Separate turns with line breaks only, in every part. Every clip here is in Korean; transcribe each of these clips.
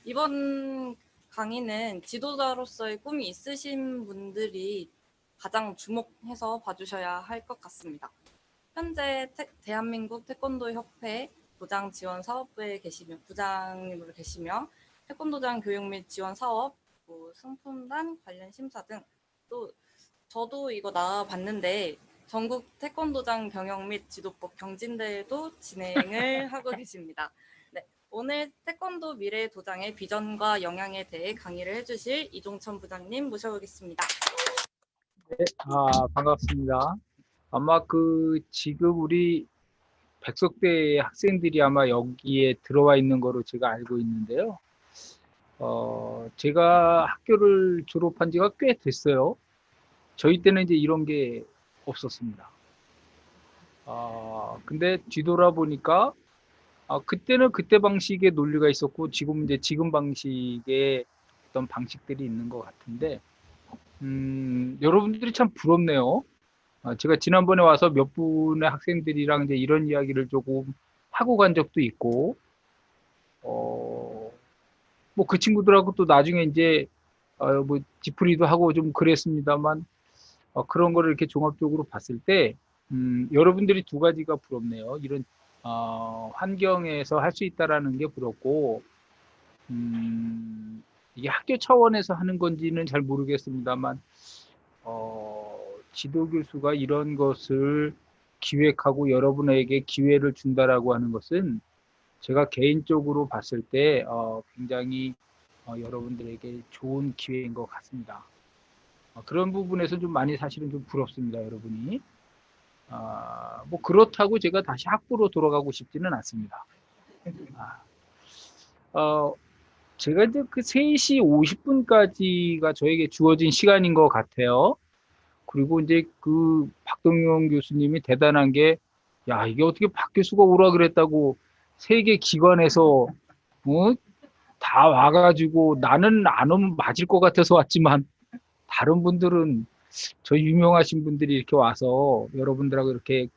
이번 강의는 지도자로서의 꿈이 있으신 분들이 가장 주목해서 봐주셔야 할 것 같습니다. 현재 대한민국 태권도 협회 도장 지원 사업부에 계시며 부장님으로 계시며 태권도장 교육 및 지원 사업, 승품단 관련 심사 등 또 저도 이거 나와봤는데 전국 태권도장 경영 및 지도법 경진대회도 진행을 하고 계십니다. 네, 오늘 태권도 미래 도장의 비전과 영향에 대해 강의를 해주실 이종천 부장님 모셔보겠습니다.
네, 반갑습니다. 아마 지금 우리 백석대 학생들이 아마 여기에 들어와 있는 거로 제가 알고 있는데요. 제가 학교를 졸업한 지가 꽤 됐어요. 저희 때는 이제 이런 게 없었습니다. 근데 뒤돌아보니까, 그때는 그때 방식의 논리가 있었고, 지금 이제 지금 방식의 어떤 방식들이 있는 것 같은데, 여러분들이 참 부럽네요. 제가 지난번에 와서 몇 분의 학생들이랑 이제 이런 이야기를 조금 하고 간 적도 있고, 뭐 그 친구들하고 또 나중에 이제, 뭐 지풀이도 하고 좀 그랬습니다만, 그런 거를 이렇게 종합적으로 봤을 때, 여러분들이 두 가지가 부럽네요. 이런, 환경에서 할 수 있다라는 게 부럽고, 이게 학교 차원에서 하는 건지는 잘 모르겠습니다만, 지도 교수가 이런 것을 기획하고 여러분에게 기회를 준다라고 하는 것은 제가 개인적으로 봤을 때 굉장히 여러분들에게 좋은 기회인 것 같습니다. 그런 부분에서 좀 많이 사실은 좀 부럽습니다, 여러분이. 뭐 그렇다고 제가 다시 학부로 돌아가고 싶지는 않습니다. 어, 제가 이제 그 3시 50분까지가 저에게 주어진 시간인 것 같아요. 그리고 이제 그 박동영 교수님이 대단한 게, 야, 이게 어떻게 박 교수가 오라 그랬다고 세계 기관에서, 다 와가지고 나는 안 오면 맞을 것 같아서 왔지만, 다른 분들은 저 유명하신 분들이 이렇게 와서 여러분들하고 이렇게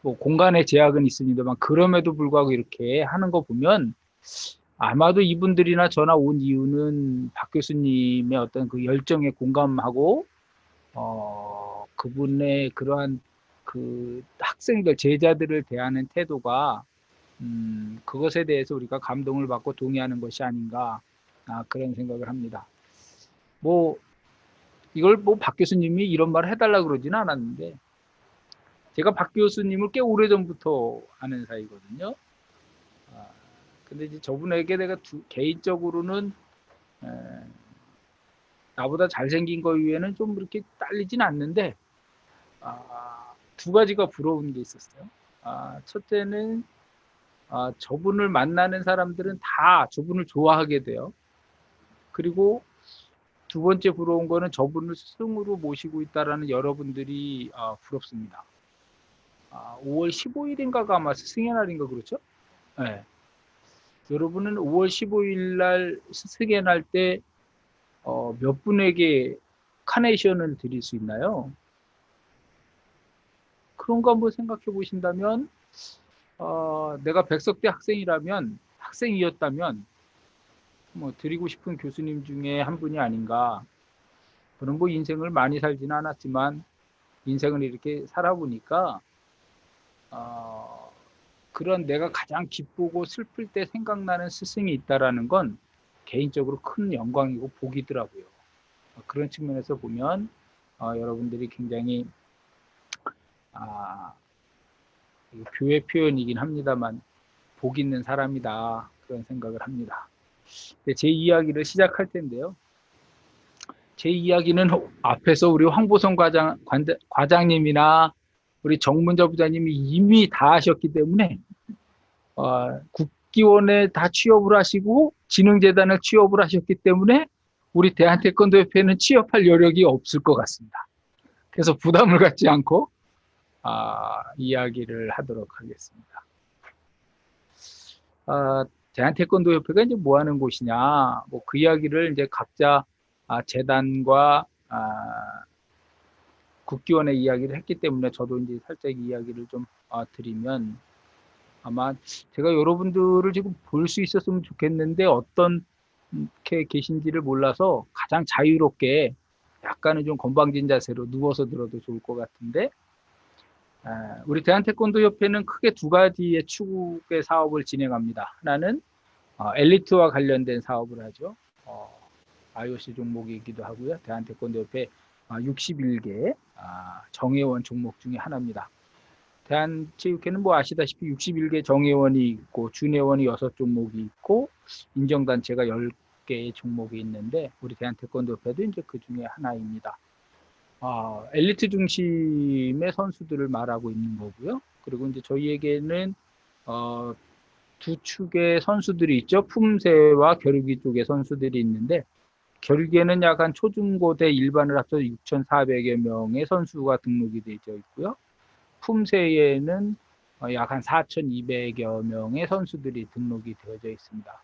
뭐 공간의 제약은 있습니다만, 그럼에도 불구하고 이렇게 하는 거 보면, 아마도 이분들이나 저나 온 이유는 박 교수님의 어떤 그 열정에 공감하고, 그분의 그러한 그 학생들, 제자들을 대하는 태도가, 그것에 대해서 우리가 감동을 받고 동의하는 것이 아닌가, 그런 생각을 합니다. 뭐, 이걸 뭐 박 교수님이 이런 말을 해달라고 그러지는 않았는데, 제가 박 교수님을 꽤 오래전부터 아는 사이거든요. 근데 이제 저분에게 내가 개인적으로는, 에, 나보다 잘생긴 거 이외에는 좀 그렇게 딸리진 않는데, 두 가지가 부러운 게 있었어요. 첫째는, 저분을 만나는 사람들은 다 저분을 좋아하게 돼요. 그리고 두 번째 부러운 거는 저분을 스승으로 모시고 있다라는 여러분들이 부럽습니다. 5월 15일인가가 아마 스승의 날인가 그렇죠? 네. 여러분은 5월 15일 날 스승의 날 때 몇 분에게 카네이션을 드릴 수 있나요? 그런 거 한번 생각해 보신다면, 내가 백석대 학생이었다면 뭐 드리고 싶은 교수님 중에 한 분이 아닌가. 저는 뭐 인생을 많이 살지는 않았지만 인생을 이렇게 살아보니까, 그런 내가 가장 기쁘고 슬플 때 생각나는 스승이 있다라는 건 개인적으로 큰 영광이고 복이더라고요. 그런 측면에서 보면 여러분들이 굉장히, 아, 교회 표현이긴 합니다만 복 있는 사람이다, 그런 생각을 합니다. 제 이야기를 시작할 텐데요. 제 이야기는 앞에서 우리 황보성 과장님이나 우리 정문자 부장님이 이미 다 하셨기 때문에, 국기원에 다 취업을 하시고 진흥재단을 취업을 하셨기 때문에 우리 대한태권도협회는 취업할 여력이 없을 것 같습니다. 그래서 부담을 갖지 않고 이야기를 하도록 하겠습니다. 대한태권도협회가 이제 뭐 하는 곳이냐, 뭐 그 이야기를 이제 각자 재단과 국기원의 이야기를 했기 때문에 저도 이제 살짝 이야기를 좀 드리면, 아마 제가 여러분들을 지금 볼 수 있었으면 좋겠는데 어떤 게 계신지를 몰라서 가장 자유롭게 약간은 좀 건방진 자세로 누워서 들어도 좋을 것 같은데, 우리 대한태권도협회는 크게 두 가지의 축의 사업을 진행합니다. 하나는 엘리트와 관련된 사업을 하죠. IOC 종목이기도 하고요. 대한태권도협회 61개 정회원 종목 중에 하나입니다. 대한체육회는 뭐 아시다시피 61개 정회원이 있고 준회원이 6종목이 있고 인정단체가 10개의 종목이 있는데 우리 대한태권도협회도 이제 그 중에 하나입니다. 엘리트 중심의 선수들을 말하고 있는 거고요. 그리고 이제 저희에게는 두 축의 선수들이 있죠. 품새와 겨루기 쪽의 선수들이 있는데 겨루기에는 약 한 초중고대 일반을 합쳐서 6,400여 명의 선수가 등록이 되어 있고요. 품새에는 약 한 4,200여 명의 선수들이 등록이 되어져 있습니다.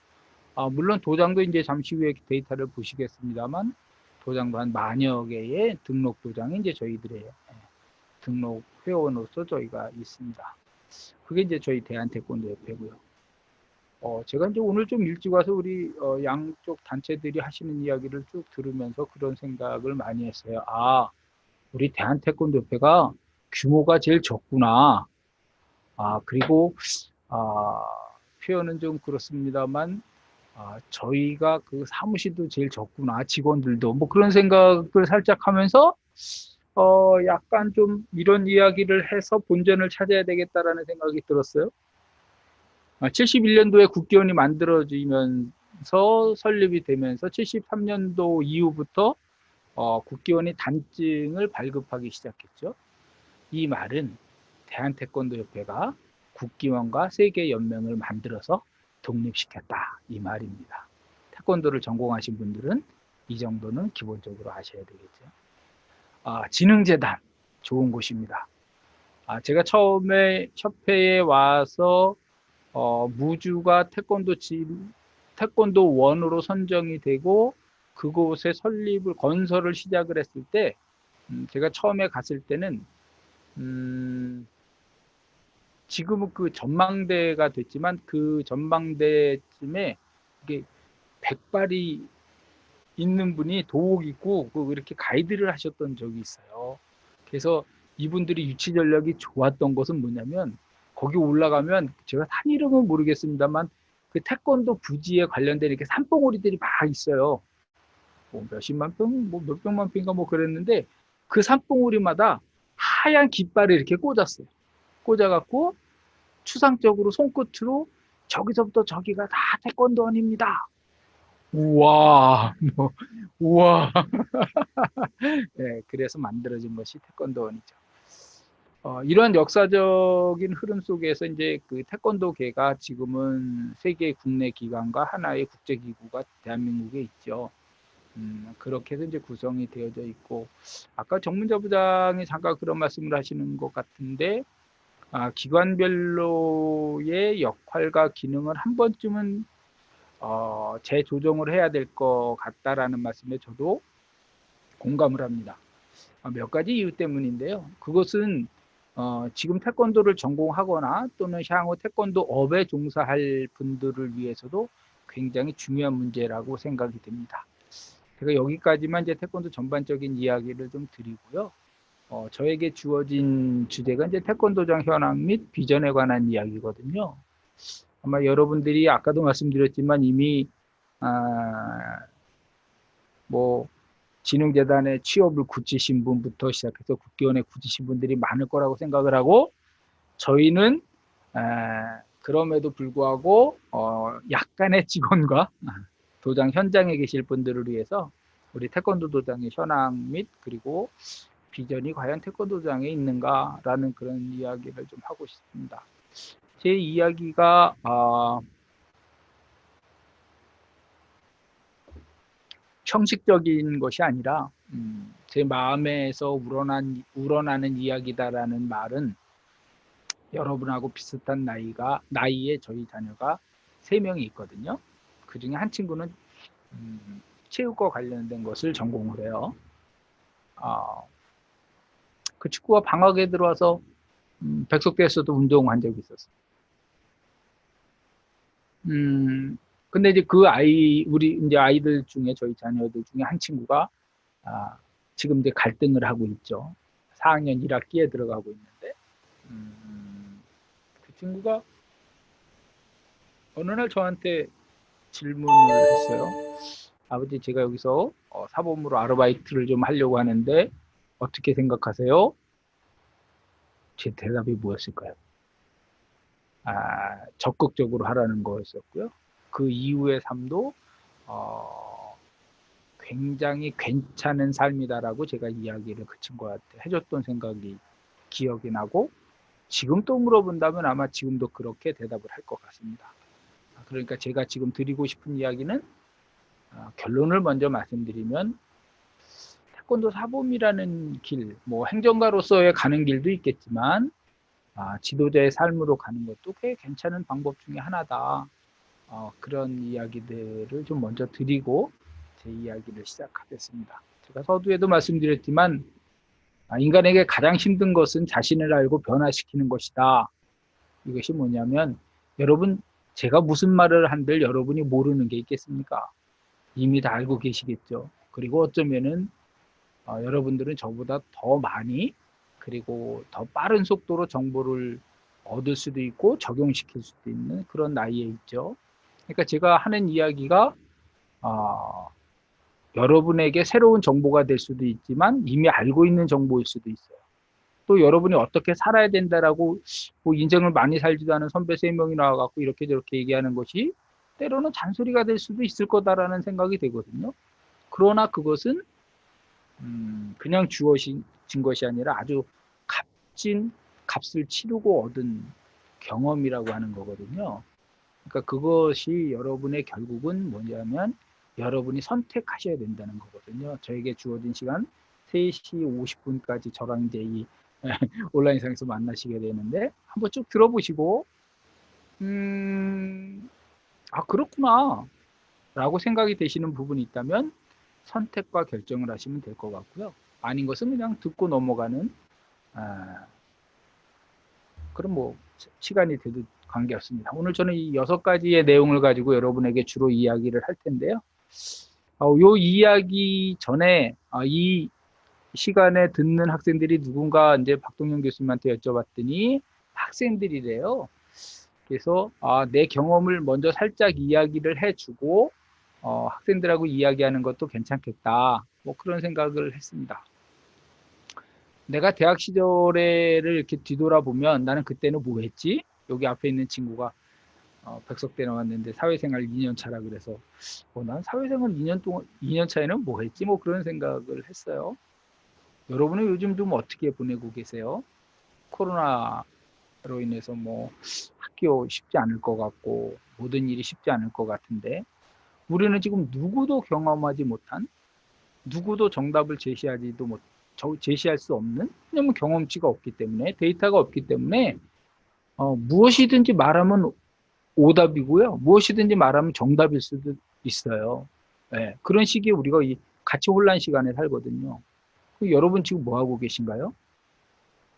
물론 도장도 이제 잠시 후에 데이터를 보시겠습니다만 도장도 한 만여 개의 등록 도장이 이제 저희들의 등록 회원으로서 저희가 있습니다. 그게 이제 저희 대한태권도협회고요. 제가 이제 오늘 좀 일찍 와서 우리 양쪽 단체들이 하시는 이야기를 쭉 들으면서 그런 생각을 많이 했어요. 우리 대한태권도협회가 규모가 제일 적구나. 그리고 표현은 좀 그렇습니다만 저희가 그 사무실도 제일 적구나. 직원들도 뭐 그런 생각을 살짝 하면서 약간 좀 이런 이야기를 해서 본전을 찾아야 되겠다라는 생각이 들었어요. 71년도에 국기원이 만들어지면서 설립이 되면서 73년도 이후부터 국기원이 단증을 발급하기 시작했죠. 이 말은 대한태권도협회가 국기원과 세계연맹을 만들어서 독립시켰다 이 말입니다. 태권도를 전공하신 분들은 이 정도는 기본적으로 아셔야 되겠죠. 진흥재단 좋은 곳입니다. 제가 처음에 협회에 와서 무주가 태권도 원으로 선정이 되고 그곳에 설립을 건설을 시작을 했을 때 제가 처음에 갔을 때는 지금은 그 전망대가 됐지만 그 전망대쯤에 이게 백발이 있는 분이 도옥 있고 이렇게 가이드를 하셨던 적이 있어요. 그래서 이분들이 유치 전략이 좋았던 것은 뭐냐면 거기 올라가면 제가 산 이름은 모르겠습니다만 그 태권도 부지에 관련된 이렇게 산봉우리들이 막 있어요. 뭐 몇십만 평, 뭐 몇백만 평인가 뭐 그랬는데 그 산봉우리마다 하얀 깃발을 이렇게 꽂았어요. 꽂아갖고 추상적으로 손끝으로 저기서부터 저기가 다 태권도원입니다. 우와, 우와. 네, 그래서 만들어진 것이 태권도원이죠. 이러한 역사적인 흐름 속에서 이제 그 태권도계가 지금은 세계 국내 기관과 하나의 국제기구가 대한민국에 있죠. 그렇게 해서 이제 구성이 되어져 있고, 아까 정문자 부장이 잠깐 그런 말씀을 하시는 것 같은데, 기관별로의 역할과 기능을 한 번쯤은 재조정을 해야 될 것 같다라는 말씀에 저도 공감을 합니다. 몇 가지 이유 때문인데요. 그것은 지금 태권도를 전공하거나 또는 향후 태권도 업에 종사할 분들을 위해서도 굉장히 중요한 문제라고 생각이 됩니다. 제가 여기까지만 이제 태권도 전반적인 이야기를 좀 드리고요. 저에게 주어진 주제가 이제 태권도장 현황 및 비전에 관한 이야기거든요. 아마 여러분들이 아까도 말씀드렸지만 이미 뭐 진흥재단에 취업을 굳히신 분부터 시작해서 국기원에 굳히신 분들이 많을 거라고 생각을 하고 저희는 그럼에도 불구하고 약간의 직원과 도장 현장에 계실 분들을 위해서 우리 태권도 도장의 현황 및 그리고 비전이 과연 태권도장에 있는가라는 그런 이야기를 좀 하고 싶습니다. 제 이야기가 형식적인 것이 아니라 제 마음에서 우러나는 이야기다라는 말은 여러분하고 비슷한 나이에 저희 자녀가 3명이 있거든요. 그 중에 한 친구는 체육과 관련된 것을 전공을 해요. 그 친구가 방학에 들어와서 백석대에서도 운동한 적이 있었어요. 근데 이제 우리 이제 아이들 중에 저희 자녀들 중에 한 친구가 아, 지금 이제 갈등을 하고 있죠. 4학년 1학기에 들어가고 있는데, 그 친구가 어느 날 저한테 질문을 했어요. 아버지, 제가 여기서 사범으로 아르바이트를 좀 하려고 하는데 어떻게 생각하세요? 제 대답이 뭐였을까요? 적극적으로 하라는 거였었고요. 그 이후의 삶도 어, 굉장히 괜찮은 삶이다라고 제가 이야기를 그 친구한테 해줬던 생각이 기억이 나고, 지금 또 물어본다면 아마 지금도 그렇게 대답을 할 것 같습니다. 그러니까 제가 지금 드리고 싶은 이야기는, 결론을 먼저 말씀드리면, 태권도 사범이라는 길, 뭐 행정가로서의 가는 길도 있겠지만 지도자의 삶으로 가는 것도 꽤 괜찮은 방법 중에 하나다. 그런 이야기들을 좀 먼저 드리고 제 이야기를 시작하겠습니다. 제가 서두에도 말씀드렸지만 인간에게 가장 힘든 것은 자신을 알고 변화시키는 것이다. 이것이 뭐냐면, 여러분, 제가 무슨 말을 한들 여러분이 모르는 게 있겠습니까? 이미 다 알고 계시겠죠. 그리고 어쩌면은 여러분들은 저보다 더 많이, 그리고 더 빠른 속도로 정보를 얻을 수도 있고 적용시킬 수도 있는 그런 나이에 있죠. 그러니까 제가 하는 이야기가 여러분에게 새로운 정보가 될 수도 있지만 이미 알고 있는 정보일 수도 있어요. 또 여러분이 어떻게 살아야 된다라고, 뭐 인생을 많이 살지도 않은 선배 3명이 나와갖고 이렇게 저렇게 얘기하는 것이 때로는 잔소리가 될 수도 있을 거다라는 생각이 되거든요. 그러나 그것은 그냥 주어진 것이 아니라 아주 값진 값을 치르고 얻은 경험이라고 하는 거거든요. 그러니까 그것이 여러분의 결국은 뭐냐면 여러분이 선택하셔야 된다는 거거든요. 저에게 주어진 시간 3시 50분까지 저랑 이제 이 온라인상에서 만나시게 되는데, 한번 쭉 들어보시고 그렇구나 라고 생각이 되시는 부분이 있다면 선택과 결정을 하시면 될 것 같고요. 아닌 것은 그냥 듣고 넘어가는 그럼 뭐 시간이 돼도 관계없습니다. 오늘 저는 이 6가지의 내용을 가지고 여러분에게 주로 이야기를 할 텐데요. 요 이야기 전에 이 시간에 듣는 학생들이 누군가 이제 박동영 교수님한테 여쭤봤더니 학생들이래요. 그래서 내 경험을 먼저 살짝 이야기를 해주고 학생들하고 이야기하는 것도 괜찮겠다. 뭐 그런 생각을 했습니다. 내가 대학 시절에를 이렇게 뒤돌아보면 나는 그때는 뭐 했지? 여기 앞에 있는 친구가 백석대 나왔는데 사회생활 2년 차라 그래서 난 사회생활 2년 차에는 뭐 했지? 뭐 그런 생각을 했어요. 여러분은 요즘 좀 어떻게 보내고 계세요? 코로나로 인해서 뭐 학교 쉽지 않을 것 같고 모든 일이 쉽지 않을 것 같은데, 우리는 지금 누구도 경험하지 못한, 누구도 정답을 제시할 수 없는, 왜냐면 경험치가 없기 때문에, 데이터가 없기 때문에 무엇이든지 말하면 오답이고요, 무엇이든지 말하면 정답일 수도 있어요. 네, 그런 시기에 우리가 이 가치 혼란 시간에 살거든요. 여러분 지금 뭐 하고 계신가요?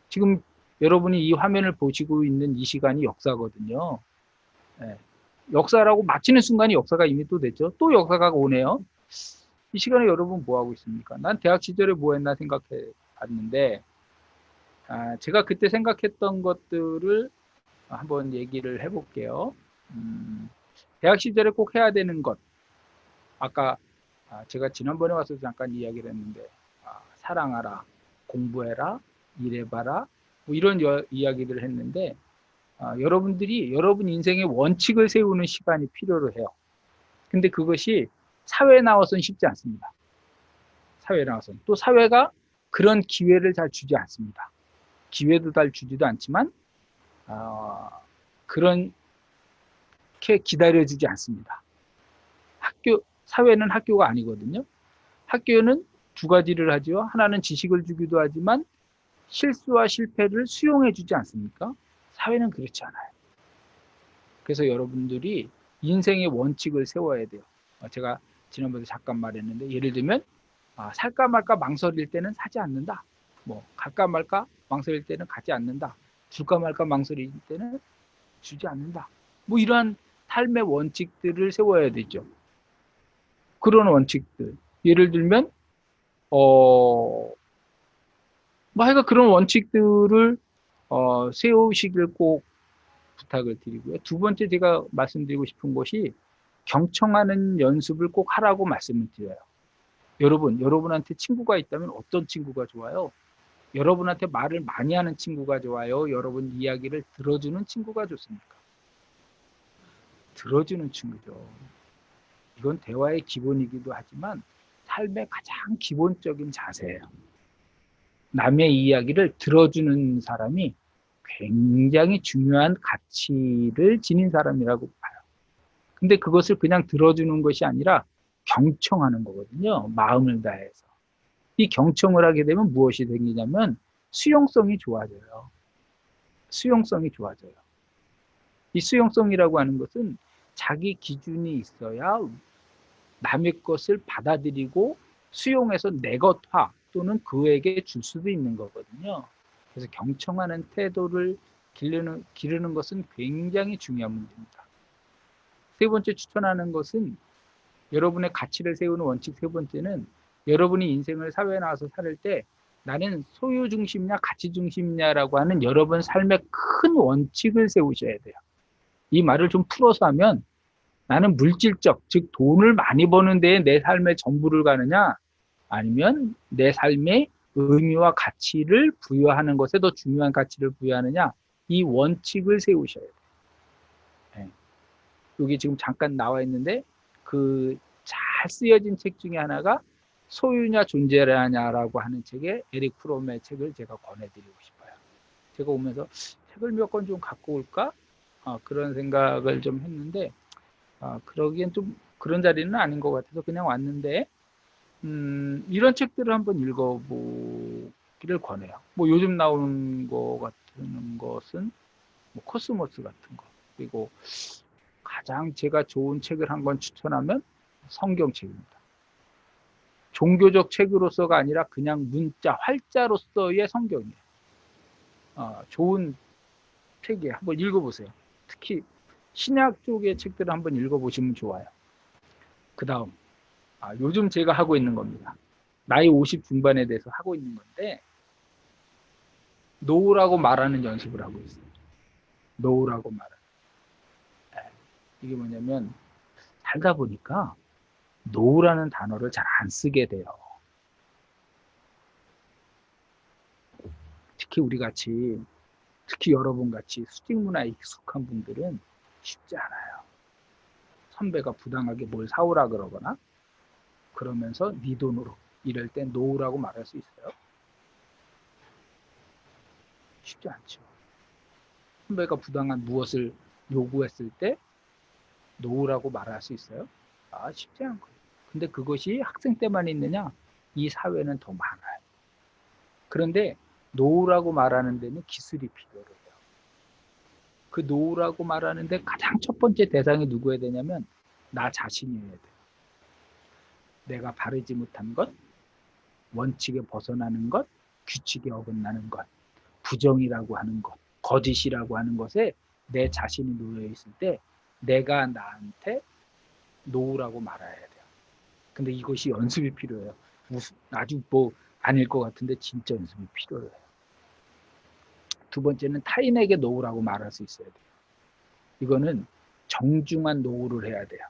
지금 여러분이 이 화면을 보시고 있는 이 시간이 역사거든요. 네. 역사라고 마치는 순간이 역사가 이미 또 됐죠. 또 역사가 오네요. 이 시간에 여러분 뭐 하고 있습니까? 난 대학 시절에 뭐 했나 생각해 봤는데, 제가 그때 생각했던 것들을 한번 얘기를 해볼게요. 대학 시절에 꼭 해야 되는 것. 아까 제가 지난번에 와서 잠깐 이야기를 했는데, 사랑하라, 공부해라, 일해봐라, 뭐 이런 이야기들을 했는데, 여러분들이 여러분 인생의 원칙을 세우는 시간이 필요로 해요. 근데 그것이 사회에 나와서는 쉽지 않습니다. 사회에 나와서는. 또 사회가 그런 기회를 잘 주지 않습니다. 기회도 잘 주지도 않지만 그렇게 기다려주지 않습니다. 사회는 학교가 아니거든요. 학교는 두 가지를 하죠. 하나는 지식을 주기도 하지만 실수와 실패를 수용해 주지 않습니까? 사회는 그렇지 않아요. 그래서 여러분들이 인생의 원칙을 세워야 돼요. 제가 지난번에 잠깐 말했는데, 예를 들면 살까 말까 망설일 때는 사지 않는다. 뭐 갈까 말까 망설일 때는 가지 않는다. 줄까 말까 망설일 때는 주지 않는다. 뭐 이러한 삶의 원칙들을 세워야 되죠. 그런 원칙들. 예를 들면 뭐 하여간 그런 원칙들을 세우시길 꼭 부탁을 드리고요. 두 번째 제가 말씀드리고 싶은 것이 경청하는 연습을 꼭 하라고 말씀을 드려요. 여러분한테 친구가 있다면 어떤 친구가 좋아요? 여러분한테 말을 많이 하는 친구가 좋아요? 여러분 이야기를 들어주는 친구가 좋습니까? 들어주는 친구죠. 이건 대화의 기본이기도 하지만 삶의 가장 기본적인 자세예요. 남의 이야기를 들어주는 사람이 굉장히 중요한 가치를 지닌 사람이라고 봐요. 근데 그것을 그냥 들어주는 것이 아니라 경청하는 거거든요. 마음을 다해서. 이 경청을 하게 되면 무엇이 생기냐면 수용성이 좋아져요. 수용성이 좋아져요. 이 수용성이라고 하는 것은 자기 기준이 있어야 남의 것을 받아들이고 수용해서 내 것화 또는 그에게 줄 수도 있는 거거든요. 그래서 경청하는 태도를 기르는 것은 굉장히 중요한 문제입니다. 세 번째 추천하는 것은 여러분의 가치를 세우는 원칙 세 번째는 여러분이 인생을 사회에 나와서 살 때 나는 소유 중심이냐 가치 중심이냐라고 하는 여러분 삶의 큰 원칙을 세우셔야 돼요. 이 말을 좀 풀어서 하면 나는 물질적, 즉 돈을 많이 버는 데에 내 삶의 전부를 가느냐 아니면 내 삶의 의미와 가치를 부여하는 것에 더 중요한 가치를 부여하느냐 이 원칙을 세우셔야 돼요. 네. 여기 지금 잠깐 나와 있는데 그 잘 쓰여진 책 중에 하나가 소유냐 존재냐라고 하는 책에 에릭 프롬의 책을 제가 권해드리고 싶어요. 제가 오면서 책을 몇 권 좀 갖고 올까? 그런 생각을 좀 했는데 그러기엔 좀 그런 자리는 아닌 것 같아서 그냥 왔는데 이런 책들을 한번 읽어보기를 권해요. 뭐 요즘 나오는 거 같은 것은 뭐 코스모스 같은 거 그리고 가장 제가 좋은 책을 한 권 추천하면 성경책입니다. 종교적 책으로서가 아니라 그냥 문자 활자로서의 성경이에요. 좋은 책이에요. 한번 읽어보세요. 특히 신약 쪽의 책들을 한번 읽어보시면 좋아요. 그 다음 요즘 제가 하고 있는 겁니다. 나이 50 중반에 대해서 하고 있는 건데 노후라고 말하는 연습을 하고 있어요. 노후라고 말하는. 이게 뭐냐면 살다 보니까 노후라는 단어를 잘 안 쓰게 돼요. 특히 우리 같이 특히 여러분 같이 수직 문화에 익숙한 분들은 쉽지 않아요. 선배가 부당하게 뭘 사오라 그러거나 그러면서 네 돈으로 이럴 때 노후라고 말할 수 있어요? 쉽지 않죠. 선배가 부당한 무엇을 요구했을 때 노후라고 말할 수 있어요? 쉽지 않고. 근데 그것이 학생 때만 있느냐? 이 사회는 더 많아요. 그런데 노후라고 말하는 데는 기술이 필요해요. 그 노후라고 말하는데 가장 첫 번째 대상이 누구여야 되냐면 나 자신이어야 돼요. 내가 바르지 못한 것, 원칙에 벗어나는 것, 규칙에 어긋나는 것, 부정이라고 하는 것, 거짓이라고 하는 것에 내 자신이 놓여 있을 때 내가 나한테 노후라고 말해야 돼요. 근데 이것이 연습이 필요해요. 아주 뭐 아닐 것 같은데 진짜 연습이 필요해요. 두 번째는 타인에게 노후라고 말할 수 있어야 돼요. 이거는 정중한 노후를 해야 돼요.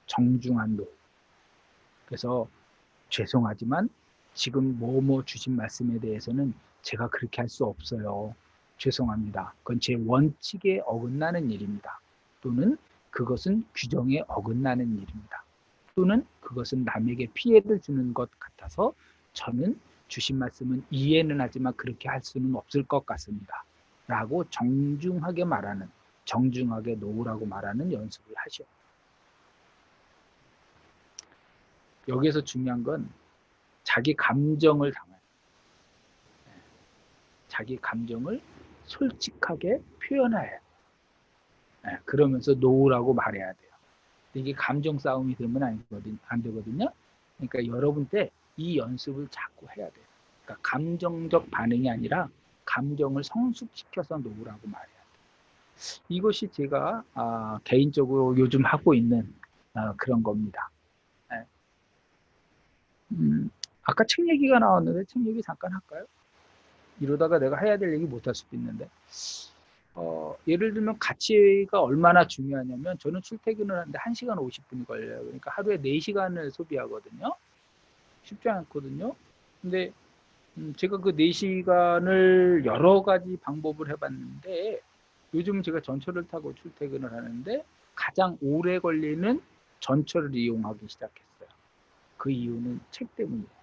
정중한 노후. 그래서 죄송하지만 지금 뭐뭐 주신 말씀에 대해서는 제가 그렇게 할 수 없어요. 죄송합니다. 그건 제 원칙에 어긋나는 일입니다. 또는 그것은 규정에 어긋나는 일입니다. 또는 그것은 남에게 피해를 주는 것 같아서 저는 주신 말씀은 이해는 하지만 그렇게 할 수는 없을 것 같습니다. 라고 정중하게 말하는, 정중하게 놓으라고 말하는 연습을 하셔요. 여기에서 중요한 건 자기 감정을 담아요. 자기 감정을 솔직하게 표현해요. 그러면서 놓으라고 말해야 돼요. 이게 감정 싸움이 되면 안 되거든요. 그러니까 여러분 때 이 연습을 자꾸 해야 돼요. 그러니까 감정적 반응이 아니라 감정을 성숙시켜서 놓으라고 말해야 돼요. 이것이 제가 개인적으로 요즘 하고 있는 그런 겁니다. 네. 아까 책 얘기가 나왔는데 책 얘기 잠깐 할까요? 이러다가 내가 해야 될 얘기 못 할 수도 있는데 예를 들면 가치가 얼마나 중요하냐면 저는 출퇴근을 하는데 1시간 50분이 걸려요. 그러니까 하루에 4시간을 소비하거든요. 쉽지 않거든요. 근데 제가 그 4시간을 여러 가지 방법을 해봤는데 요즘 제가 전철을 타고 출퇴근을 하는데 가장 오래 걸리는 전철을 이용하기 시작했어요. 그 이유는 책 때문이에요.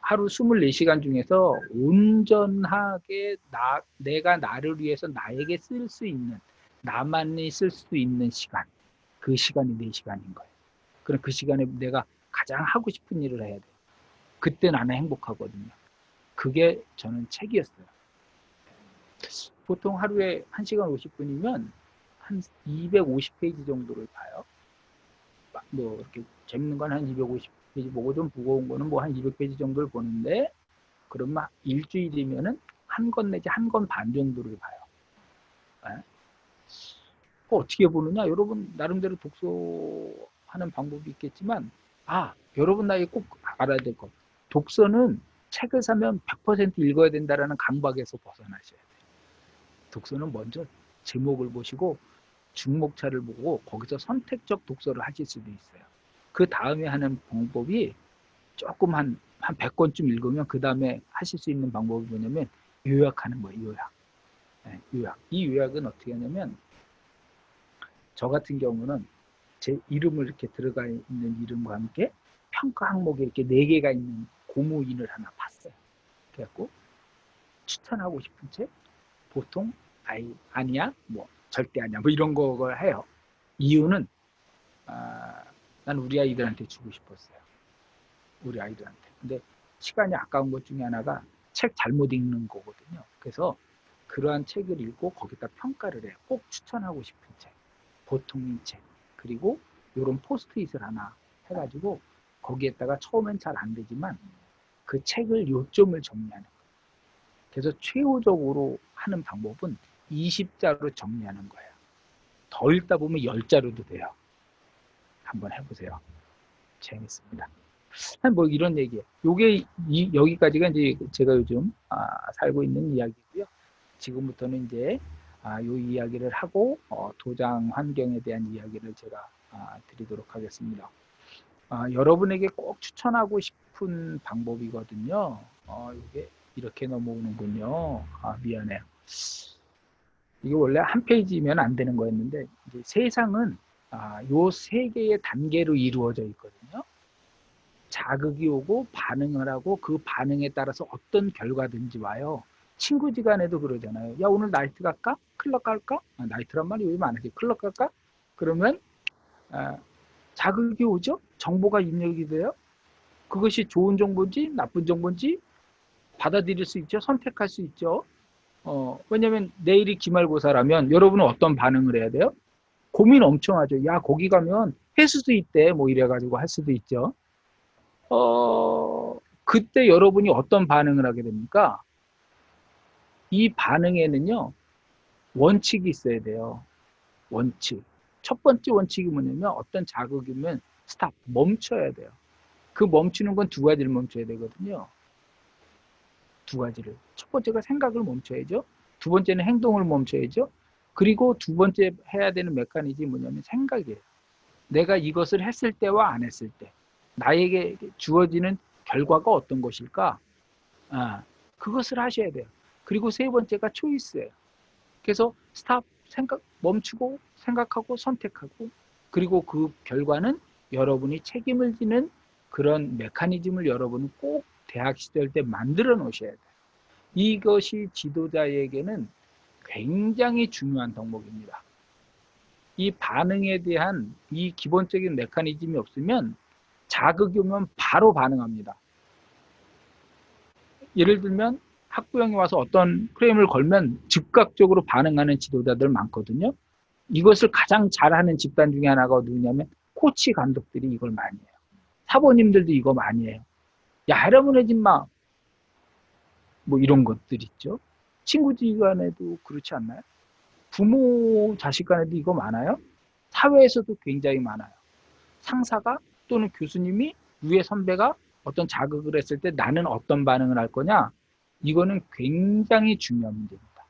하루 24시간 중에서 온전하게 내가 나를 위해서 나에게 쓸 수 있는, 나만이 쓸 수 있는 시간, 그 시간이 4시간인 거예요. 그럼 그 시간에 내가 가장 하고 싶은 일을 해야 돼요. 그때 나는 행복하거든요. 그게 저는 책이었어요. 보통 하루에 1시간 50분이면 한 250페이지 정도를 봐요. 뭐 이렇게 재밌는 건 한 250페이지 보고 좀 무거운 거는 뭐 한 200페이지 정도를 보는데 그러면 일주일이면은 한 권 내지 한 권 반 정도를 봐요. 네? 어떻게 보느냐? 여러분 나름대로 독서하는 방법이 있겠지만 여러분 나이 꼭 알아야 될 것. 독서는 책을 사면 100% 읽어야 된다라는 강박에서 벗어나셔야 돼요. 독서는 먼저 제목을 보시고 중목차를 보고 거기서 선택적 독서를 하실 수도 있어요. 그 다음에 하는 방법이 조금 한 100권쯤 읽으면 그 다음에 하실 수 있는 방법이 뭐냐면 요약하는 거예요. 요약. 네, 요약. 이 요약은 어떻게 하냐면 저 같은 경우는 제 이름을 이렇게 들어가 있는 이름과 함께 평가 항목에 이렇게 4개가 있는 고무인을 하나 봤어요. 그래갖고 추천하고 싶은 책 보통 아니야 뭐 절대 아니야 뭐 이런 걸 해요. 이유는 난 우리 아이들한테 주고 싶었어요. 우리 아이들한테. 근데 시간이 아까운 것 중에 하나가 책 잘못 읽는 거거든요. 그래서 그러한 책을 읽고 거기다 평가를 해요. 꼭 추천하고 싶은 책, 보통인 책, 그리고 이런 포스트잇을 하나 해가지고 거기에다가 처음엔 잘 안 되지만 그 책을 요점을 정리하는 거예요. 그래서 최후적으로 하는 방법은 20자로 정리하는 거예요. 더 읽다 보면 10자로도 돼요. 한번 해보세요. 재밌습니다. 뭐 이런 얘기예요. 요게 여기까지가 이제 제가 요즘 살고 있는 이야기고요. 지금부터는 이제 요 이야기를 하고 도장 환경에 대한 이야기를 제가 드리도록 하겠습니다. 여러분에게 꼭 추천하고 싶은 방법이거든요. 이게 이렇게 넘어오는군요. 미안해요. 이게 원래 한 페이지면 안 되는 거였는데 이제 세상은 요 3개의 단계로 이루어져 있거든요. 자극이 오고 반응을 하고 그 반응에 따라서 어떤 결과든지 와요. 친구지간에도 그러잖아요. 야 오늘 나이트 갈까? 클럽 갈까? 나이트란 말이 요즘 안 하지. 클럽 갈까? 그러면 자극이 오죠. 정보가 입력이 돼요. 그것이 좋은 정보인지 나쁜 정보인지 받아들일 수 있죠. 선택할 수 있죠. 왜냐면 내일이 기말고사라면 여러분은 어떤 반응을 해야 돼요? 고민 엄청 하죠. 야 거기 가면 해수도 있대. 뭐 이래가지고 할 수도 있죠. 그때 여러분이 어떤 반응을 하게 됩니까? 이 반응에는요, 원칙이 있어야 돼요. 원칙. 첫 번째 원칙이 뭐냐면 어떤 자극이면 스탑, 멈춰야 돼요. 그 멈추는 건 2가지를 멈춰야 되거든요. 2가지를. 첫 번째가 생각을 멈춰야죠. 2번째는 행동을 멈춰야죠. 그리고 2번째 해야 되는 메커니즘이 뭐냐면 생각이에요. 내가 이것을 했을 때와 안 했을 때 나에게 주어지는 결과가 어떤 것일까? 그것을 하셔야 돼요. 그리고 3번째가 초이스예요. 그래서 스탑, 생각, 멈추고 생각하고 선택하고 그리고 그 결과는 여러분이 책임을 지는 그런 메커니즘을 여러분은 꼭 대학 시절 때 만들어 놓으셔야 돼요. 이것이 지도자에게는 굉장히 중요한 덕목입니다. 이 반응에 대한 이 기본적인 메커니즘이 없으면 자극이 오면 바로 반응합니다. 예를 들면 학부형이 와서 어떤 프레임을 걸면 즉각적으로 반응하는 지도자들 많거든요. 이것을 가장 잘하는 집단 중에 하나가 누구냐면 코치 감독들이 이걸 많이 해요. 사모님들도 이거 많이 해요. 야, 하라면 하지 마. 뭐 이런 것들 있죠. 친구지간에도 그렇지 않나요? 부모 자식 간에도 이거 많아요. 사회에서도 굉장히 많아요. 상사가 또는 교수님이 위에 선배가 어떤 자극을 했을 때 나는 어떤 반응을 할 거냐? 이거는 굉장히 중요한 문제입니다.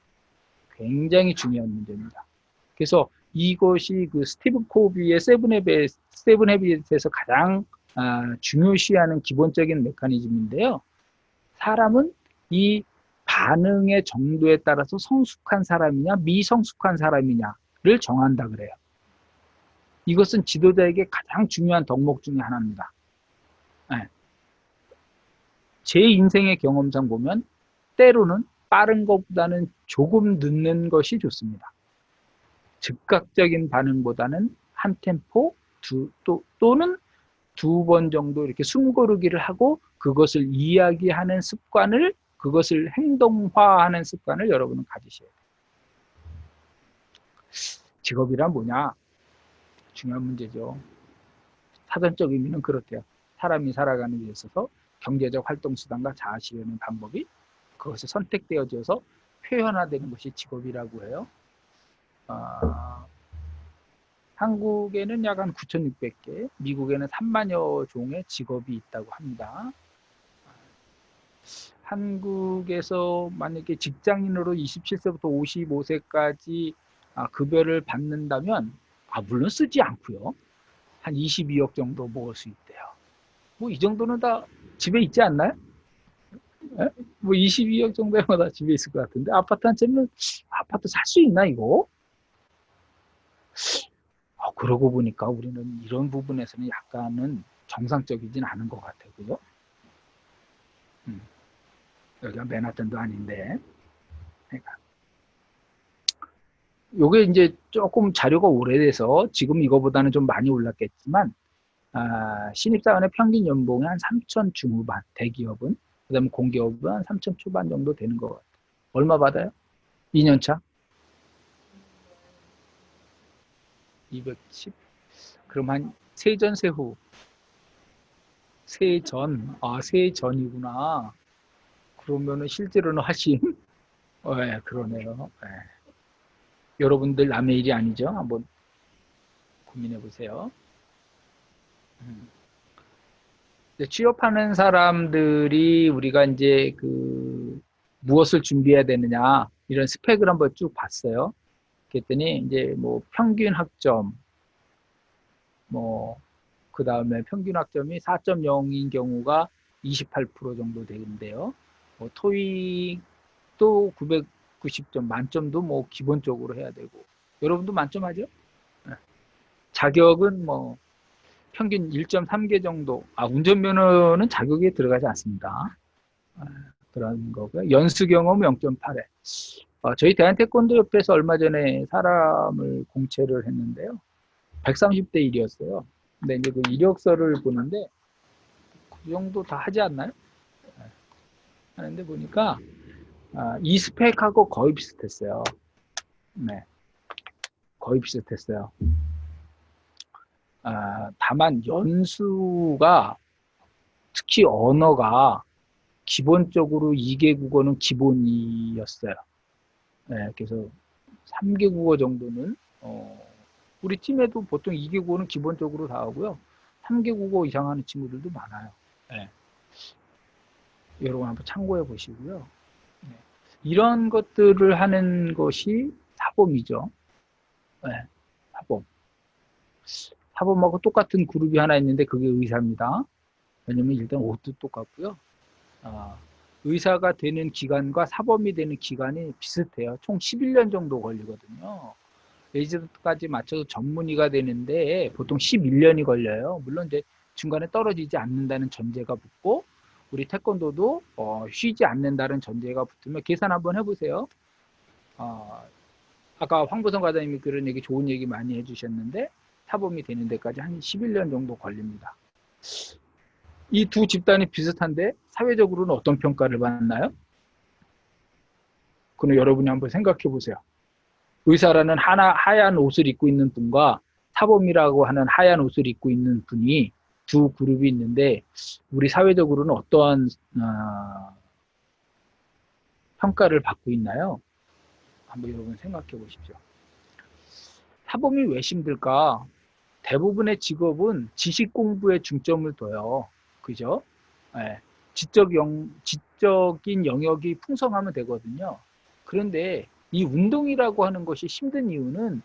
굉장히 중요한 문제입니다. 그래서 이것이 그 스티븐 코비의 세븐 헤빗에서 가장 중요시하는 기본적인 메커니즘인데요. 사람은 이 반응의 정도에 따라서 성숙한 사람이냐 미성숙한 사람이냐를 정한다 그래요. 이것은 지도자에게 가장 중요한 덕목 중에 하나입니다. 네. 제 인생의 경험상 보면 때로는 빠른 것보다는 조금 늦는 것이 좋습니다. 즉각적인 반응보다는 한 템포 또는 두 번 정도 이렇게 숨고르기를 하고 그것을 이야기하는 습관을 그것을 행동화하는 습관을 여러분은 가지셔야 돼요. 직업이란 뭐냐? 중요한 문제죠. 사전적 의미는 그렇대요. 사람이 살아가는 데 있어서 경제적 활동 수단과 자아 실현의 방법이 그것이 선택되어져서 표현화되는 것이 직업이라고 해요. 한국에는 약 한 9,600개, 미국에는 3만여 종의 직업이 있다고 합니다. 한국에서 만약에 직장인으로 27세부터 55세까지 급여를 받는다면, 물론 쓰지 않고요. 한 22억 정도 모을 수 있대요. 뭐 이 정도는 다 집에 있지 않나요? 에? 뭐 22억 정도면 다 집에 있을 것 같은데 아파트 한 채는 아파트 살 수 있나 이거? 그러고 보니까 우리는 이런 부분에서는 약간은 정상적이진 않은 것 같아요. 그죠? 여기가 맨하탄도 아닌데. 그러니까. 요게 이제 조금 자료가 오래돼서 지금 이거보다는 좀 많이 올랐겠지만, 신입사원의 평균 연봉이 한 3천 중후반, 대기업은. 그 다음에 공기업은 한 3천 초반 정도 되는 것 같아요. 얼마 받아요? 2년차? 210? 그럼 한 세전 세후. 세전. 세전이구나. 그러면은 실제로는 하신? 네, 그러네요. 네. 여러분들 남의 일이 아니죠? 한번 고민해 보세요. 취업하는 사람들이 우리가 이제 무엇을 준비해야 되느냐 이런 스펙을 한번 쭉 봤어요. 그랬더니 이제 뭐 평균 학점, 뭐 그 다음에 평균 학점이 4.0인 경우가 28% 정도 되는데요. 뭐 토익도 990점, 만점도 뭐 기본적으로 해야 되고. 여러분도 만점 하죠? 네. 자격은 뭐 평균 1.3개 정도. 운전면허는 자격에 들어가지 않습니다. 그런 거고요. 연수 경험 0.8회. 저희 대한태권도협회에서 얼마 전에 사람을 공채를 했는데요. 130대 1이었어요. 근데 이제 그 이력서를 보는데 그 정도 다 하지 않나요? 하는데 보니까 이 스펙하고 거의 비슷했어요. 네, 거의 비슷했어요. 다만 연수가 특히 언어가 기본적으로 2개 국어는 기본이었어요. 네, 그래서 3개 국어 정도는 우리 팀에도 보통 2개 국어는 기본적으로 다 하고요. 3개 국어 이상 하는 친구들도 많아요. 네. 여러분 한번 참고해 보시고요. 네. 이런 것들을 하는 것이 사범이죠. 네. 사범. 사범하고 똑같은 그룹이 하나 있는데 그게 의사입니다. 왜냐면 일단 옷도 똑같고요. 의사가 되는 기간과 사범이 되는 기간이 비슷해요. 총 11년 정도 걸리거든요. 레지던트까지 맞춰서 전문의가 되는데 보통 11년이 걸려요. 물론 이제 중간에 떨어지지 않는다는 전제가 붙고 우리 태권도도 쉬지 않는다는 전제가 붙으면 계산 한번 해보세요. 아까 황보성 과장님이 그런 얘기 좋은 얘기 많이 해주셨는데 사범이 되는 데까지 한 11년 정도 걸립니다. 이 두 집단이 비슷한데 사회적으로는 어떤 평가를 받나요? 그럼 여러분이 한번 생각해 보세요. 의사라는 하얀 옷을 입고 있는 분과 사범이라고 하는 하얀 옷을 입고 있는 분이 두 그룹이 있는데 우리 사회적으로는 어떠한 평가를 받고 있나요? 한번 여러분 생각해 보십시오. 사범이 왜 힘들까? 대부분의 직업은 지식 공부에 중점을 둬요. 그죠? 예. 지적인 영역이 풍성하면 되거든요. 그런데 이 운동이라고 하는 것이 힘든 이유는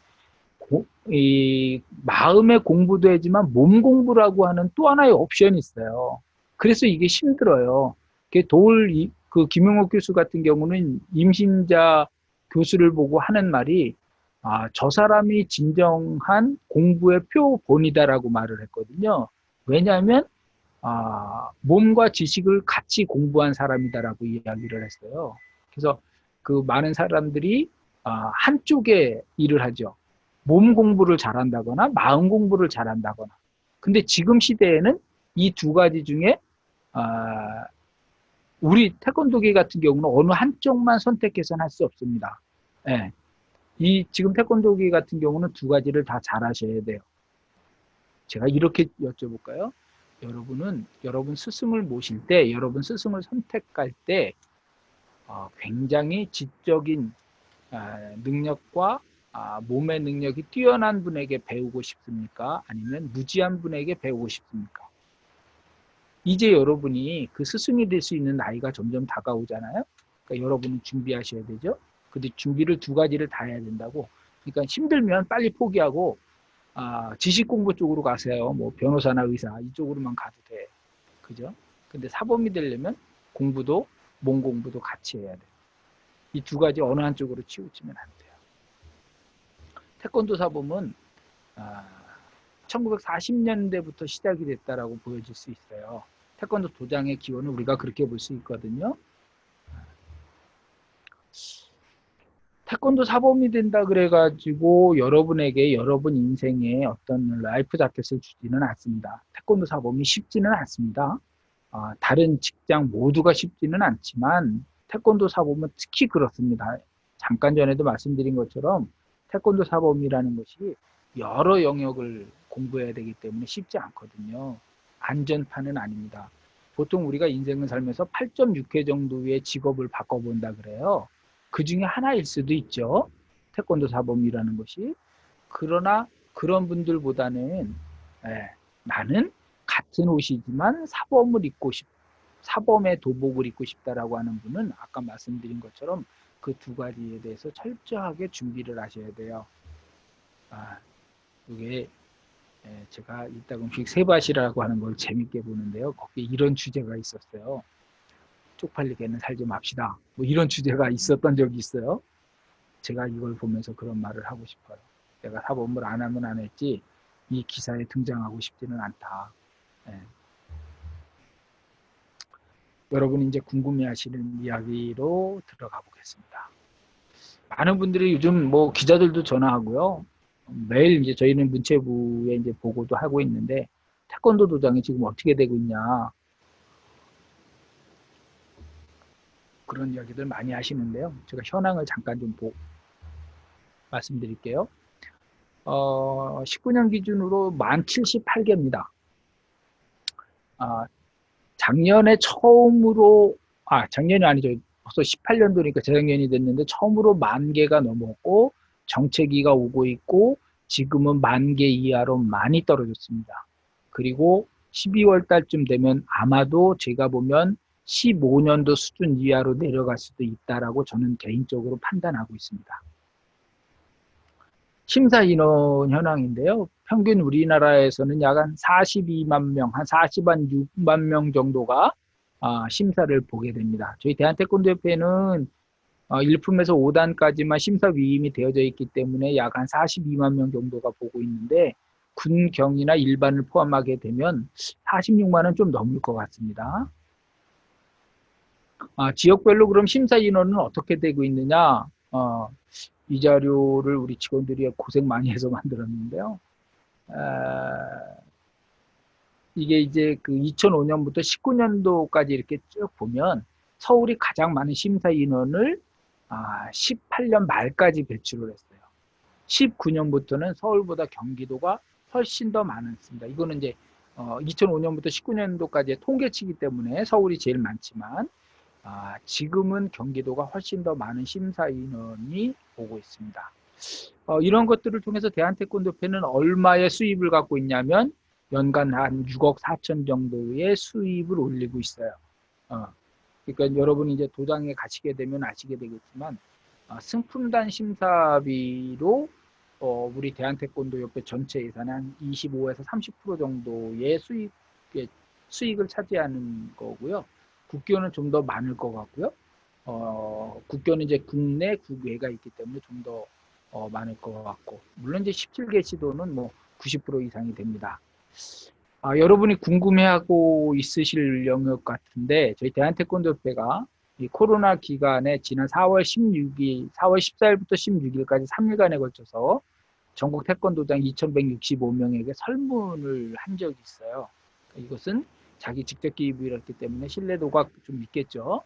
이 마음의 공부도 하지만 몸 공부라고 하는 또 하나의 옵션이 있어요. 그래서 이게 힘들어요. 그 김용옥 교수 같은 경우는 임신자 교수를 보고 하는 말이 저 사람이 진정한 공부의 표본이다라고 말을 했거든요. 왜냐하면 몸과 지식을 같이 공부한 사람이다라고 이야기를 했어요. 그래서 그 많은 사람들이 한쪽에 일을 하죠. 몸 공부를 잘한다거나 마음 공부를 잘한다거나. 근데 지금 시대에는 이 두 가지 중에 우리 태권도계 같은 경우는 어느 한쪽만 선택해서는 할 수 없습니다. 예. 이 지금 태권도계 같은 경우는 두 가지를 다 잘하셔야 돼요. 제가 이렇게 여쭤볼까요? 여러분 스승을 모실 때, 여러분 스승을 선택할 때 굉장히 지적인 능력과 몸의 능력이 뛰어난 분에게 배우고 싶습니까? 아니면 무지한 분에게 배우고 싶습니까? 이제 여러분이 그 스승이 될 수 있는 나이가 점점 다가오잖아요. 그러니까 여러분은 준비하셔야 되죠. 근데 준비를 두 가지를 다 해야 된다고. 그러니까 힘들면 빨리 포기하고 지식 공부 쪽으로 가세요. 뭐 변호사나 의사 이쪽으로만 가도 돼. 그죠? 근데 사범이 되려면 공부도 몸 공부도 같이 해야 돼요. 이 두 가지 어느 한쪽으로 치우치면 안 돼요. 태권도 사범은 1940년대부터 시작이 됐다라고 보여질 수 있어요. 태권도 도장의 기원을 우리가 그렇게 볼 수 있거든요. 태권도 사범이 된다 그래가지고 여러분에게 여러분 인생에 어떤 라이프 자켓을 주지는 않습니다. 태권도 사범이 쉽지는 않습니다. 다른 직장 모두가 쉽지는 않지만 태권도 사범은 특히 그렇습니다. 잠깐 전에도 말씀드린 것처럼 태권도 사범이라는 것이 여러 영역을 공부해야 되기 때문에 쉽지 않거든요. 안전판은 아닙니다. 보통 우리가 인생을 살면서 8.6회 정도의 직업을 바꿔본다 그래요. 그 중에 하나일 수도 있죠. 태권도 사범이라는 것이. 그러나 그런 분들보다는 나는 같은 옷이지만 사범의 도복을 입고 싶다라고 하는 분은 아까 말씀드린 것처럼 그 두 가지에 대해서 철저하게 준비를 하셔야 돼요. 이게 제가 이따금씩 세바시라고 하는 걸 재밌게 보는데요. 거기에 이런 주제가 있었어요. 쪽팔리게는 살지 맙시다. 뭐 이런 주제가 있었던 적이 있어요. 제가 이걸 보면서 그런 말을 하고 싶어요. 내가 사범을 안 하면 안 했지 이 기사에 등장하고 싶지는 않다. 여러분이 이제 궁금해하시는 이야기로 들어가 보겠습니다. 많은 분들이 요즘 뭐 기자들도 전화하고요. 매일 이제 저희는 문체부에 이제 보고도 하고 있는데 태권도 도장이 지금 어떻게 되고 있냐 그런 이야기들 많이 하시는데요. 제가 현황을 잠깐 좀 말씀드릴게요. 19년 기준으로 1078개입니다. 작년에 처음으로 작년이 아니죠. 벌써 18년도니까 재작년이 됐는데 처음으로 10,000개가 넘었고 정체기가 오고 있고 지금은 10,000개 이하로 많이 떨어졌습니다. 그리고 12월 달쯤 되면 아마도 제가 보면 15년도 수준 이하로 내려갈 수도 있다라고 저는 개인적으로 판단하고 있습니다. 심사 인원 현황인데요. 평균 우리나라에서는 약 한 42만 명, 한 46만 명 정도가 심사를 보게 됩니다. 저희 대한태권도협회는 1품에서 5단까지만 심사 위임이 되어져 있기 때문에 약 한 42만 명 정도가 보고 있는데 군경이나 일반을 포함하게 되면 46만은 좀 넘을 것 같습니다. 지역별로 그럼 심사 인원은 어떻게 되고 있느냐? 이 자료를 우리 직원들이 고생 많이 해서 만들었는데요. 이게 이제 그 2005년부터 19년도까지 이렇게 쭉 보면 서울이 가장 많은 심사 인원을 18년 말까지 배출을 했어요. 19년부터는 서울보다 경기도가 훨씬 더 많았습니다. 이거는 이제 2005년부터 19년도까지의 통계치기 때문에 서울이 제일 많지만 지금은 경기도가 훨씬 더 많은 심사 인원이 오고 있습니다. 이런 것들을 통해서 대한태권도협회는 얼마의 수입을 갖고 있냐면 연간 한 6억 4천 정도의 수입을 올리고 있어요. 그러니까 여러분이 이제 도장에 가시게 되면 아시게 되겠지만 승품단 심사비로 우리 대한태권도협회 전체 예산의 한 25에서 30% 정도의 수익을 차지하는 거고요. 국교는 좀 더 많을 것 같고요. 국교는 이제 국내 국외가 있기 때문에 좀 더 많을 것 같고, 물론 이제 17개 시도는 뭐 90% 이상이 됩니다. 여러분이 궁금해하고 있으실 영역 같은데, 저희 대한태권도협회가 이 코로나 기간에 지난 4월 16일, 4월 14일부터 16일까지 3일간에 걸쳐서 전국 태권도장 2,165명에게 설문을 한 적이 있어요. 이것은 자기 직접 기입이었기 때문에 신뢰도가 좀 있겠죠.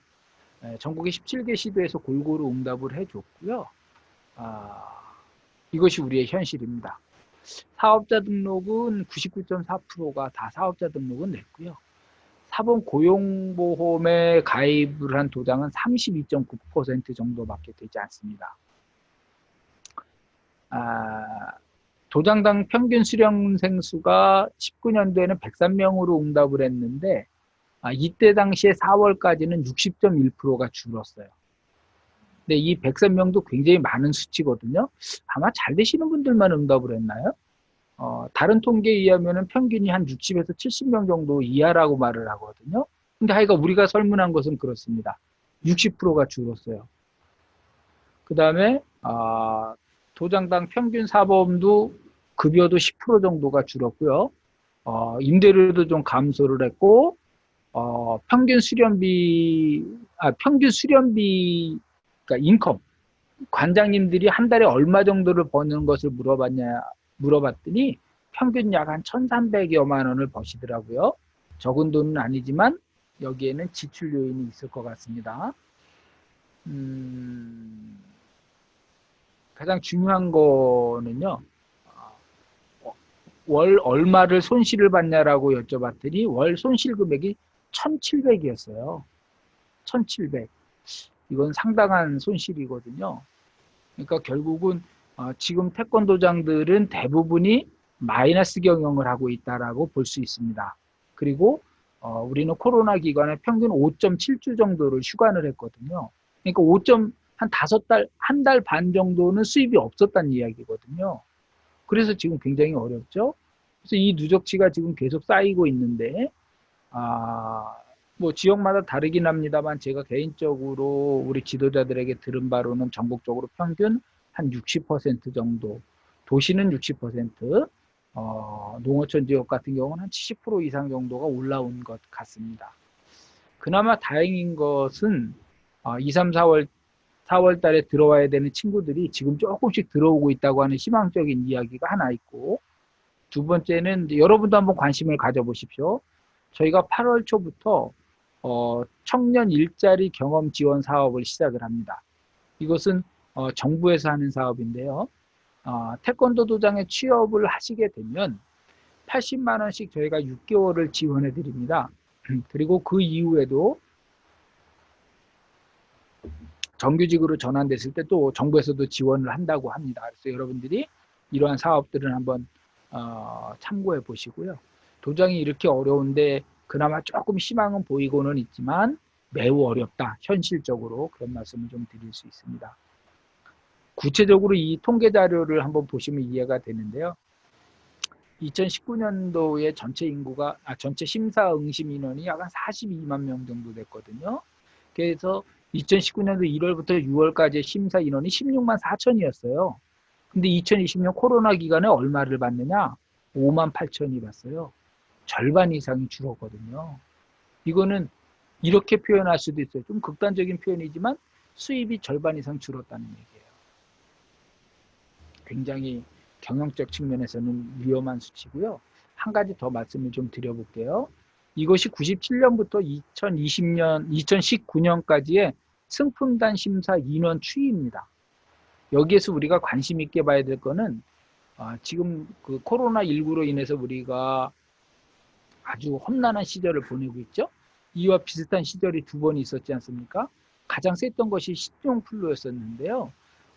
전국의 17개 시도에서 골고루 응답을 해줬고요. 이것이 우리의 현실입니다. 사업자 등록은 99.4%가 다 사업자 등록은 냈고요. 사본 고용보험에 가입을 한 도장은 32.9% 정도밖에 되지 않습니다. 도장당 평균 수령생 수가 19년도에는 103명으로 응답을 했는데 이때 당시에 4월까지는 60.1%가 줄었어요. 근데 이 103명도 굉장히 많은 수치거든요. 아마 잘 되시는 분들만 응답을 했나요? 다른 통계에 의하면 평균이 한 60에서 70명 정도 이하라고 말을 하거든요. 근데 하여간 우리가 설문한 것은 그렇습니다. 60%가 줄었어요. 그 다음에 도장당 평균 사보험도 급여도 10% 정도가 줄었고요. 임대료도 좀 감소를 했고 평균 수련비, 그러니까 인컴, 관장님들이 한 달에 얼마 정도를 버는 것을 물어봤더니 평균 약 한 1,300여만 원을 버시더라고요. 적은 돈은 아니지만 여기에는 지출 요인이 있을 것 같습니다. 가장 중요한 거는요, 월 얼마를 손실을 받냐라고 여쭤봤더니 월 손실 금액이 1,700이었어요. 1,700. 이건 상당한 손실이거든요. 그러니까 결국은 지금 태권도장들은 대부분이 마이너스 경영을 하고 있다라고 볼 수 있습니다. 그리고 우리는 코로나 기간에 평균 5.7주 정도를 휴관을 했거든요. 그러니까 한 5달, 한 달 반 정도는 수입이 없었다는 이야기거든요. 그래서 지금 굉장히 어렵죠. 그래서 이 누적치가 지금 계속 쌓이고 있는데, 뭐 지역마다 다르긴 합니다만 제가 개인적으로 우리 지도자들에게 들은 바로는 전국적으로 평균 한 60% 정도, 도시는 60%, 농어촌 지역 같은 경우는 한 70% 이상 정도가 올라온 것 같습니다. 그나마 다행인 것은 2, 3, 4월 달에 들어와야 되는 친구들이 지금 조금씩 들어오고 있다고 하는 희망적인 이야기가 하나 있고, 두 번째는 여러분도 한번 관심을 가져보십시오. 저희가 8월 초부터 청년 일자리 경험 지원 사업을 시작을 합니다. 이것은 정부에서 하는 사업인데요. 태권도 도장에 취업을 하시게 되면 80만 원씩 저희가 6개월을 지원해 드립니다. 그리고 그 이후에도 정규직으로 전환됐을 때 또 정부에서도 지원을 한다고 합니다. 그래서 여러분들이 이러한 사업들은 한번 참고해 보시고요. 도장이 이렇게 어려운데 그나마 조금 희망은 보이고는 있지만 매우 어렵다. 현실적으로 그런 말씀을 좀 드릴 수 있습니다. 구체적으로 이 통계 자료를 한번 보시면 이해가 되는데요. 2019년도에 전체 심사 응심 인원이 약 한 42만 명 정도 됐거든요. 그래서 2019년도 1월부터 6월까지의 심사 인원이 16만 4천이었어요. 근데 2020년 코로나 기간에 얼마를 받느냐? 5만 8천이 받았어요. 절반 이상이 줄었거든요. 이거는 이렇게 표현할 수도 있어요. 좀 극단적인 표현이지만 수입이 절반 이상 줄었다는 얘기예요. 굉장히 경영적 측면에서는 위험한 수치고요. 한 가지 더 말씀을 좀 드려볼게요. 이것이 97년부터 2019년까지의 승품단 심사 인원 추이입니다. 여기에서 우리가 관심 있게 봐야 될 거는 지금 그 코로나19로 인해서 우리가 아주 험난한 시절을 보내고 있죠. 이와 비슷한 시절이 두 번 있었지 않습니까? 가장 셌던 것이 신종플루였었는데요.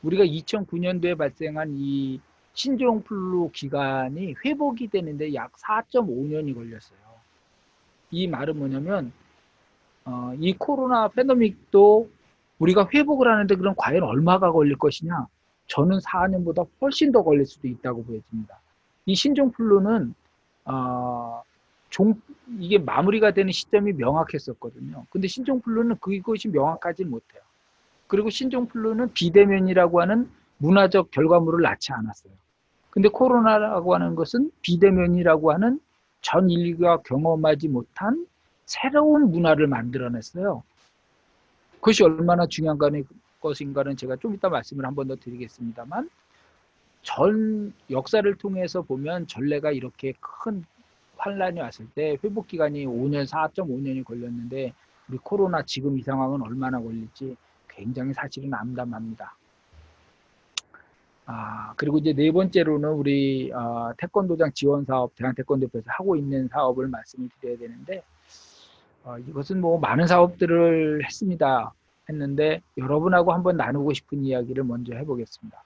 우리가 2009년도에 발생한 이 신종플루 기간이 회복이 되는데 약 4.5년이 걸렸어요. 이 말은 뭐냐면 이 코로나 팬데믹도 우리가 회복을 하는데 그럼 과연 얼마가 걸릴 것이냐? 저는 4년보다 훨씬 더 걸릴 수도 있다고 보여집니다. 이 신종플루는 어, 이게 마무리가 되는 시점이 명확했었거든요. 근데 신종플루는 그것이 명확하지 못해요. 그리고 신종플루는 비대면이라고 하는 문화적 결과물을 낳지 않았어요. 근데 코로나라고 하는 것은 비대면이라고 하는 전 인류가 경험하지 못한 새로운 문화를 만들어냈어요. 그것이 얼마나 중요한 것인가는 제가 좀 이따 말씀을 한 번 더 드리겠습니다만, 전 역사를 통해서 보면 전례가 이렇게 큰 환란이 왔을 때 회복 기간이 5년, 4.5년이 걸렸는데 우리 코로나 지금 이 상황은 얼마나 걸릴지 굉장히 사실은 암담합니다. 그리고 이제 네 번째로는 우리 태권도장 지원 사업, 대한태권도협회에서 하고 있는 사업을 말씀을 드려야 되는데, 이것은 뭐 많은 사업들을 했는데 여러분하고 한번 나누고 싶은 이야기를 먼저 해보겠습니다.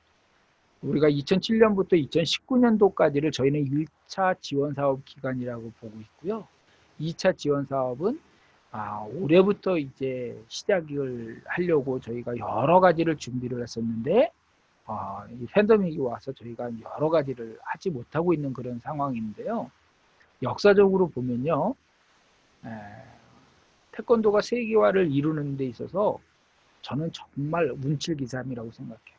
우리가 2007년부터 2019년도까지를 저희는 1차 지원 사업 기간이라고 보고 있고요. 2차 지원 사업은 올해부터 이제 시작을 하려고 저희가 여러 가지를 준비를 했었는데 이 팬데믹이 와서 저희가 여러 가지를 하지 못하고 있는 그런 상황인데요. 역사적으로 보면요. 태권도가 세계화를 이루는 데 있어서 저는 정말 운칠기삼이라고 생각해요.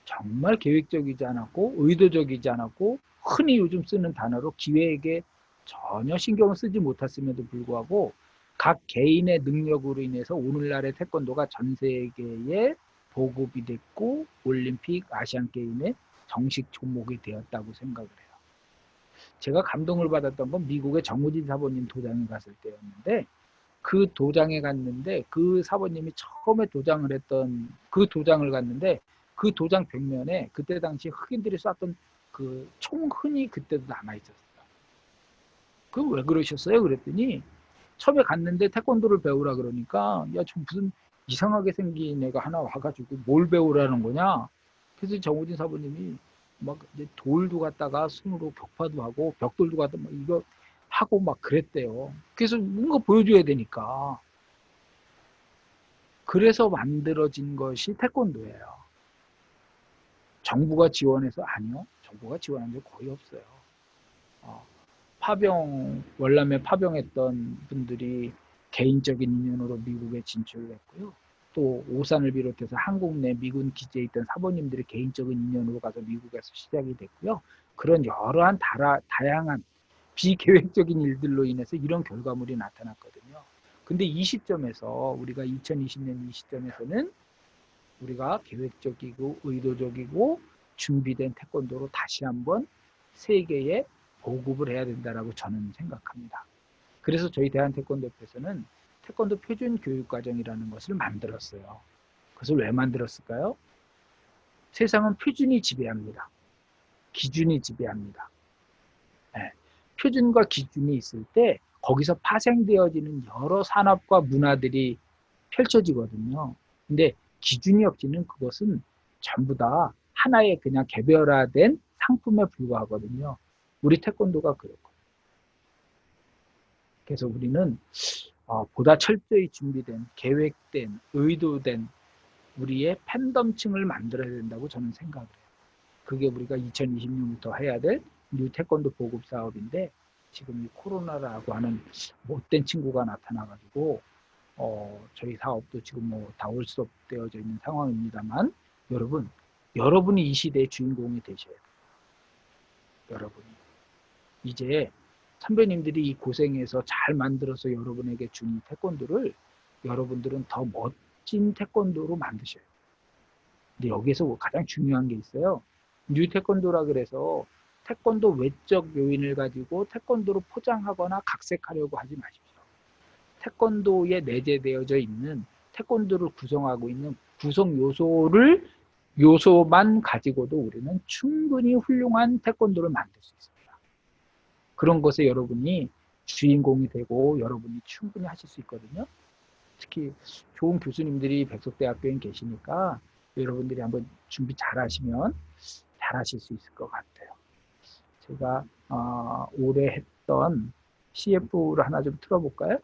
정말 계획적이지 않았고 의도적이지 않았고 흔히 요즘 쓰는 단어로 기획에 전혀 신경을 쓰지 못했음에도 불구하고 각 개인의 능력으로 인해서 오늘날의 태권도가 전 세계에 보급이 됐고 올림픽, 아시안게임의 정식 종목이 되었다고 생각을 해요. 제가 감동을 받았던 건 미국의 정우진 사모님 도장에 갔을 때였는데 그 도장에 갔는데 그 사모님이 처음에 도장을 했던 그 도장을 갔는데 그 도장 벽면에 그때 당시 흑인들이 쐈던 그 총흔이 그때도 남아있었어요. 그럼 왜 그러셨어요? 그랬더니 처음에 갔는데 태권도를 배우라 그러니까 야, 저 무슨 이상하게 생긴 애가 하나 와가지고 뭘 배우라는 거냐? 그래서 정우진 사부님이 막 이제 돌도 갖다가 손으로 격파도 하고 벽돌도 갖다 막 이거 하고 막 그랬대요. 그래서 뭔가 보여줘야 되니까. 그래서 만들어진 것이 태권도예요. 정부가 지원해서 아니요. 정부가 지원한 적 거의 없어요. 월남에 파병했던 분들이 개인적인 인연으로 미국에 진출을 했고요. 또 오산을 비롯해서 한국 내 미군 기지에 있던 사모님들이 개인적인 인연으로 가서 미국에서 시작이 됐고요. 그런 여러한 다양한 비계획적인 일들로 인해서 이런 결과물이 나타났거든요. 근데 이 시점에서 우리가 2020년 이 시점에서는 우리가 계획적이고 의도적이고 준비된 태권도로 다시 한번 세계에 보급을 해야 된다라고 저는 생각합니다. 그래서 저희 대한태권도협회에서는 태권도 표준 교육과정이라는 것을 만들었어요. 그것을 왜 만들었을까요? 세상은 표준이 지배합니다. 기준이 지배합니다. 네. 표준과 기준이 있을 때 거기서 파생되어지는 여러 산업과 문화들이 펼쳐지거든요. 근데 기준이 없이는 그것은 전부 다 하나의 그냥 개별화된 상품에 불과하거든요. 우리 태권도가 그렇고. 그래서 우리는 보다 철저히 준비된, 계획된, 의도된 우리의 팬덤층을 만들어야 된다고 저는 생각을 해요. 그게 우리가 2020년부터 해야 될 뉴 태권도 보급 사업인데 지금 이 코로나라고 하는 못된 친구가 나타나가지고 저희 사업도 지금 뭐 다 월스톱되어져 있는 상황입니다만 여러분이 이 시대의 주인공이 되셔야 돼요. 여러분이. 이제 선배님들이 이 고생해서 잘 만들어서 여러분에게 준 태권도를 여러분들은 더 멋진 태권도로 만드셔요. 근데 여기서 가장 중요한 게 있어요. 뉴 태권도라 그래서 태권도 외적 요인을 가지고 태권도로 포장하거나 각색하려고 하지 마십시오. 태권도에 내재되어져 있는 태권도를 구성하고 있는 구성 요소만 가지고도 우리는 충분히 훌륭한 태권도를 만들 수 있습니다. 그런 것에 여러분이 주인공이 되고 여러분이 충분히 하실 수 있거든요. 특히 좋은 교수님들이 백석대학교에 계시니까 여러분들이 한번 준비 잘 하시면 잘 하실 수 있을 것 같아요. 제가 올해 했던 CF를 하나 좀 틀어볼까요?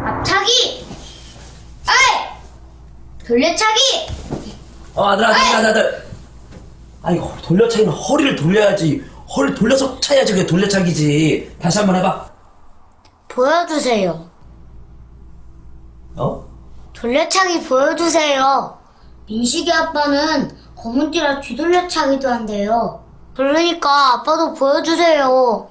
앞차기! 어이! 돌려차기!
아들. 아니, 돌려차기는 허리를 돌려야지. 허리를 돌려서 차야지. 그게 돌려차기지. 다시 한번 해봐.
보여주세요.
어?
돌려차기 보여주세요. 민식이 아빠는 검은띠라 뒤돌려차기도 한대요. 그러니까 아빠도 보여주세요.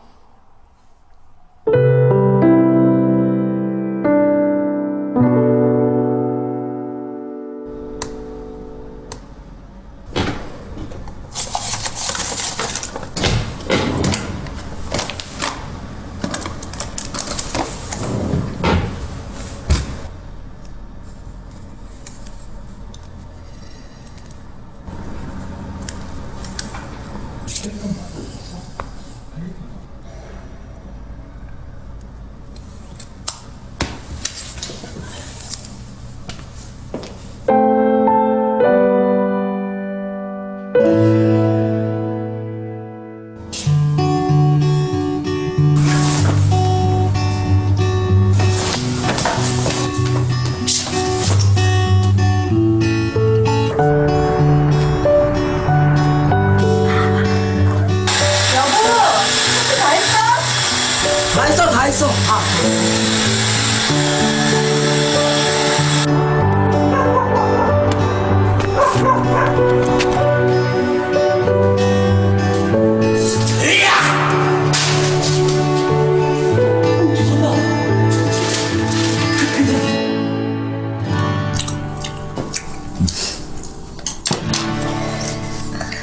다 했어.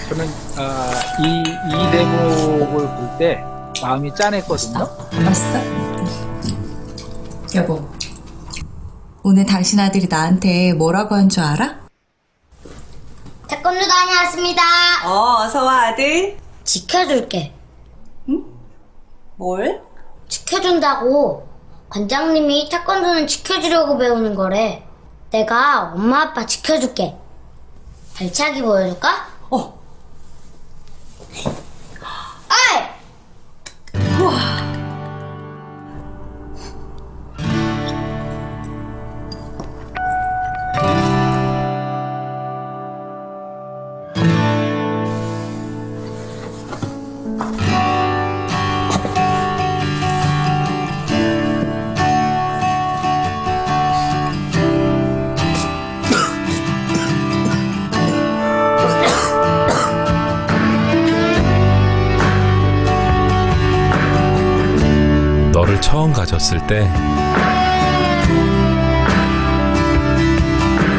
저는 이 대목을 볼 때 마음이 짠했거든요.
맛있어? 여보, 오늘 당신 아들이 나한테 뭐라고 한 줄 알아?
태권도 다녀왔습니다.
어서 와, 아들.
지켜줄게.
뭘?
지켜준다고. 관장님이 태권도는 지켜주려고 배우는 거래. 내가 엄마 아빠 지켜줄게. 발차기 보여줄까?
어.
어이!
너를 처음 가졌을 때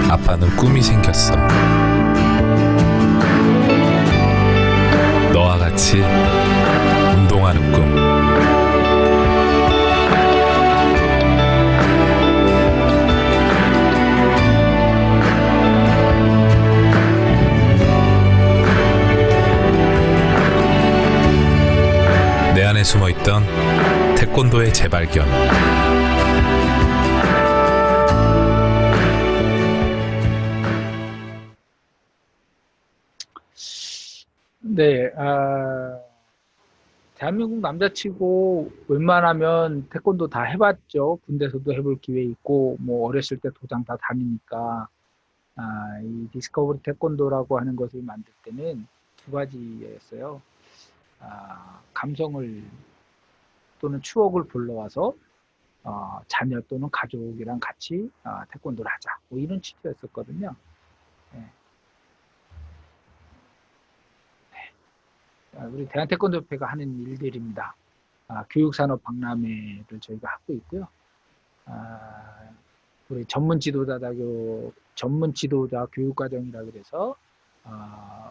아빠는 꿈이 생겼어. 너와 같이 운동하는 꿈. 내 안에 숨어있던 태권도의 재발견.
네, 대한민국 남자치고 웬만하면 태권도 다 해봤죠. 군대에서도 해볼 기회 있고, 뭐 어렸을 때 도장 다 다니니까. 이 디스커버리 태권도라고 하는 것을 만들 때는 두 가지였어요. 감성을 또는 추억을 불러와서 자녀 또는 가족이랑 같이 태권도를 하자, 뭐 이런 취지였었거든요. 네. 우리 대한태권도협회가 하는 일들입니다. 교육산업 박람회를 저희가 하고 있고요. 우리 전문 지도자 교육과정이라 그래서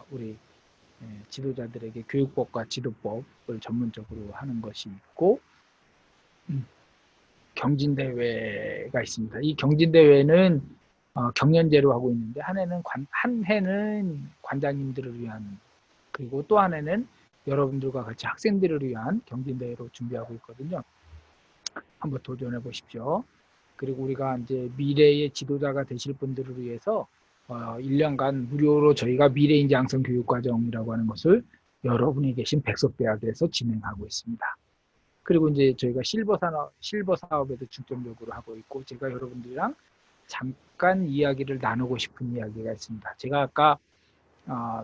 우리 지도자들에게 교육법과 지도법을 전문적으로 하는 것이 있고, 경진대회가 있습니다. 이 경진대회는 경연제로 하고 있는데 한 해는 관장님들을 위한, 그리고 또 한 해는 여러분들과 같이 학생들을 위한 경진대회로 준비하고 있거든요. 한번 도전해 보십시오. 그리고 우리가 이제 미래의 지도자가 되실 분들을 위해서 1년간 무료로 저희가 미래인지 양성 교육과정이라고 하는 것을 여러분이 계신 백석대학에서 진행하고 있습니다. 그리고 이제 저희가 실버 사업에도 중점적으로 하고 있고, 제가 여러분들이랑 잠깐 이야기를 나누고 싶은 이야기가 있습니다. 제가 아까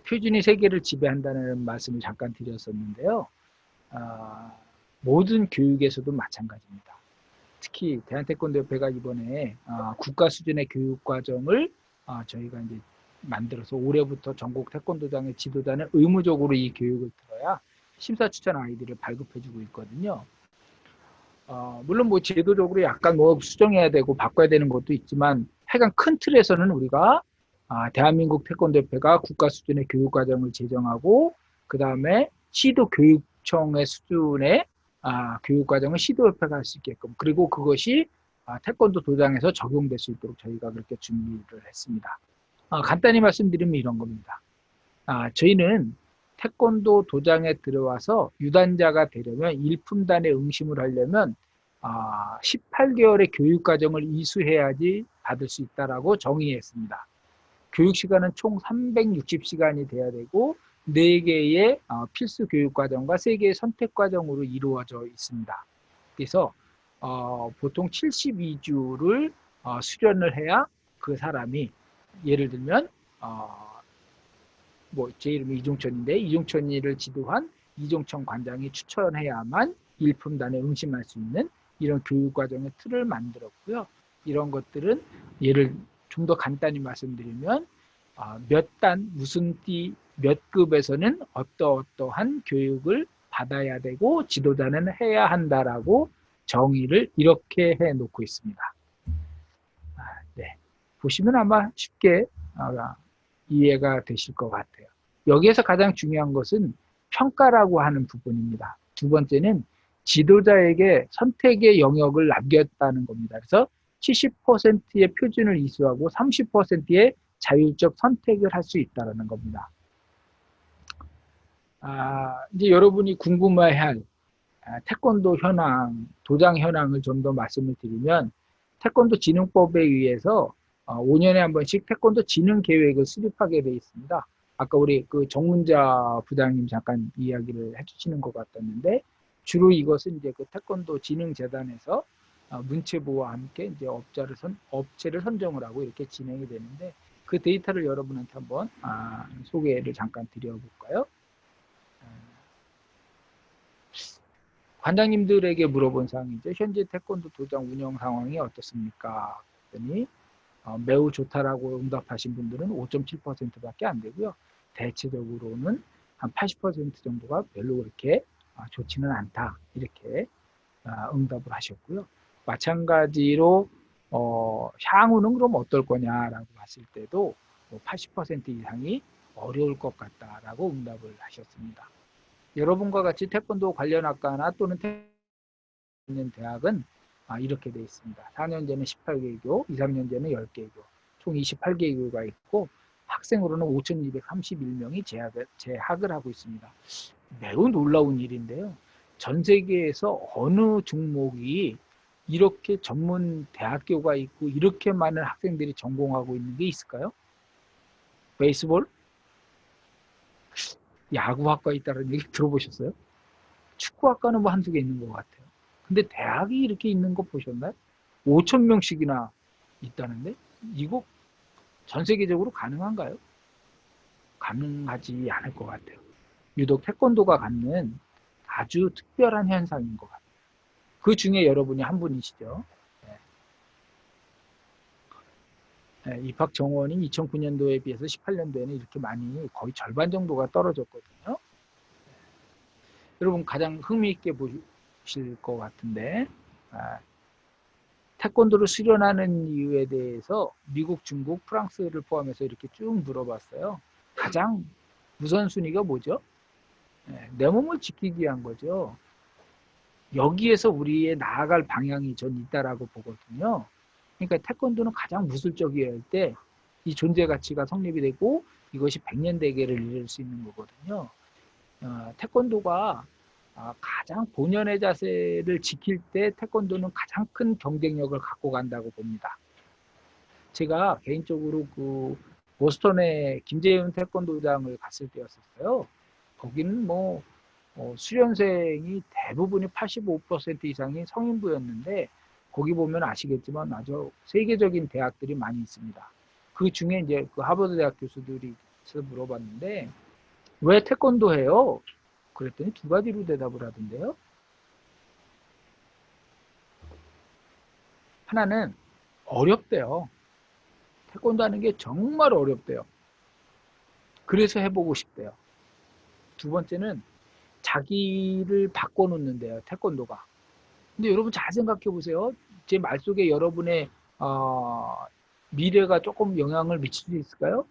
표준이 세계를 지배한다는 말씀을 잠깐 드렸었는데요. 모든 교육에서도 마찬가지입니다. 특히 대한태권도협회가 이번에 국가 수준의 교육과정을 저희가 이제 만들어서 올해부터 전국 태권도장의 지도자는 의무적으로 이 교육을 들어야 심사추천 아이들을 발급해주고 있거든요. 물론 뭐 제도적으로 약간 뭐 수정해야 되고 바꿔야 되는 것도 있지만, 하여간 큰 틀에서는 우리가 대한민국 태권도협회가 국가 수준의 교육과정을 제정하고, 그 다음에 시도교육청의 수준의 교육과정을 시도협회가 할 수 있게끔, 그리고 그것이 태권도 도장에서 적용될 수 있도록 저희가 그렇게 준비를 했습니다. 간단히 말씀드리면 이런 겁니다. 저희는 태권도 도장에 들어와서 유단자가 되려면, 일품단에 응심을 하려면 18개월의 교육과정을 이수해야지 받을 수 있다라고 정의했습니다. 교육시간은 총 360시간이 돼야 되고, 4개의 필수 교육과정과 3개의 선택과정으로 이루어져 있습니다. 그래서 보통 72주를 수련을 해야 그 사람이, 예를 들면 뭐 제 이름이 이종천인데, 이종천이를 지도한 이종천 관장이 추천해야만 일품단에 응심할 수 있는 이런 교육과정의 틀을 만들었고요. 이런 것들은 예를 좀 더 간단히 말씀드리면, 몇 단, 무슨 띠, 몇 급에서는 어떠한 교육을 받아야 되고 지도자는 해야 한다라고 정의를 이렇게 해놓고 있습니다. 네. 보시면 아마 쉽게 이해가 되실 것 같아요. 여기에서 가장 중요한 것은 평가라고 하는 부분입니다. 두 번째는 지도자에게 선택의 영역을 남겼다는 겁니다. 그래서 70%의 표준을 이수하고 30%의 자율적 선택을 할 수 있다는 겁니다. 이제 여러분이 궁금해할 태권도 현황, 도장 현황을 좀 더 말씀을 드리면, 태권도 진흥법에 의해서 5년에 한 번씩 태권도 진흥 계획을 수립하게 되어 있습니다. 아까 우리 그 정문자 부장님 잠깐 이야기를 해주시는 것 같았는데, 주로 이것은 이제 그 태권도 진흥재단에서 문체부와 함께 이제 업체를 선정을 하고 이렇게 진행이 되는데, 그 데이터를 여러분한테 한번 소개를 잠깐 드려볼까요? 관장님들에게 물어본 사항이죠. 현재 태권도 도장 운영 상황이 어떻습니까? 그랬더니 매우 좋다라고 응답하신 분들은 5.7%밖에 안 되고요. 대체적으로는 한 80% 정도가 별로 그렇게 좋지는 않다, 이렇게 응답을 하셨고요. 마찬가지로 향후는 그럼 어떨 거냐라고 봤을 때도 80% 이상이 어려울 것 같다라고 응답을 하셨습니다. 여러분과 같이 태권도 관련 학과나 또는 있는 대학은 이렇게 되어 있습니다. 4년제는 18개교, 2, 3년제는 10개교, 총 28개교가 있고, 학생으로는 5,231명이 재학을 하고 있습니다. 매우 놀라운 일인데요. 전 세계에서 어느 종목이 이렇게 전문 대학교가 있고 이렇게 많은 학생들이 전공하고 있는 게 있을까요? 베이스볼? 야구학과 있다는 얘기 들어보셨어요? 축구학과는 뭐 한두 개 있는 것 같아요. 근데 대학이 이렇게 있는 거 보셨나요? 5,000명씩이나 있다는데, 이거 전 세계적으로 가능한가요? 가능하지 않을 것 같아요. 유독 태권도가 갖는 아주 특별한 현상인 것 같아요. 그 중에 여러분이 한 분이시죠. 입학 정원이 2009년도에 비해서 18년도에는 이렇게 많이, 거의 절반 정도가 떨어졌거든요. 여러분 가장 흥미있게 보실 것 같은데, 태권도를 수련하는 이유에 대해서 미국, 중국, 프랑스를 포함해서 이렇게 쭉 물어봤어요. 가장 우선순위가 뭐죠? 내 몸을 지키기 위한 거죠. 여기에서 우리의 나아갈 방향이 전 있다라고 보거든요. 그러니까 태권도는 가장 무술적이어야 할 때 이 존재 가치가 성립이 되고 이것이 백년 대계를 이룰 수 있는 거거든요. 태권도가 가장 본연의 자세를 지킬 때 태권도는 가장 큰 경쟁력을 갖고 간다고 봅니다. 제가 개인적으로 그 보스턴에 김재윤 태권도장을 갔을 때였었어요. 거기는 뭐 수련생이 대부분이 85% 이상이 성인부였는데 거기 보면 아시겠지만 아주 세계적인 대학들이 많이 있습니다. 그 중에 이제 그 하버드 대학 교수들이 물어봤는데 왜 태권도 해요? 그랬더니 두 가지로 대답을 하던데요. 하나는 어렵대요. 태권도 하는 게 정말 어렵대요. 그래서 해보고 싶대요. 두 번째는 자기를 바꿔놓는데요. 태권도가. 근데 여러분 잘 생각해 보세요. 제 말 속에 여러분의 미래가 조금 영향을 미칠 수 있을까요?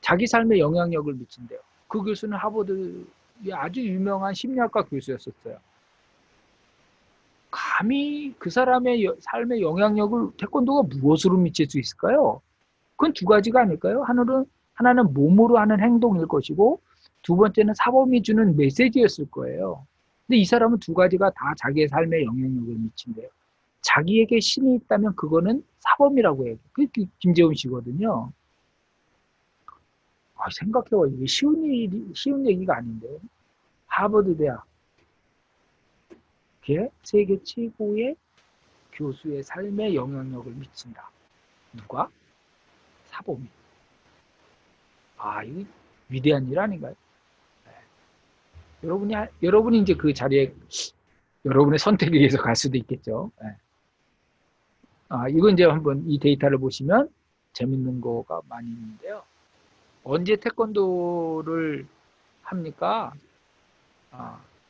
자기 삶에 영향력을 미친대요. 그 교수는 하버드의 아주 유명한 심리학과 교수였었어요. 감히 그 사람의 삶에 영향력을 태권도가 무엇으로 미칠 수 있을까요? 그건 두 가지가 아닐까요? 하나는 몸으로 하는 행동일 것이고 두 번째는 사범이 주는 메시지였을 거예요. 근데 이 사람은 두 가지가 다 자기의 삶에 영향력을 미친대요. 자기에게 신이 있다면 그거는 사범이라고 해요. 그게 김재훈 씨거든요. 생각해봐. 이게 쉬운 얘기가 아닌데. 하버드 대학. 그게 세계 최고의 교수의 삶에 영향력을 미친다. 누가? 사범이. 이거 위대한 일 아닌가요? 네. 여러분이 이제 그 자리에 여러분의 선택에 의해서 갈 수도 있겠죠. 네. 이건 이제 한번 이 데이터를 보시면 재밌는 거가 많이 있는데요. 언제 태권도를 합니까?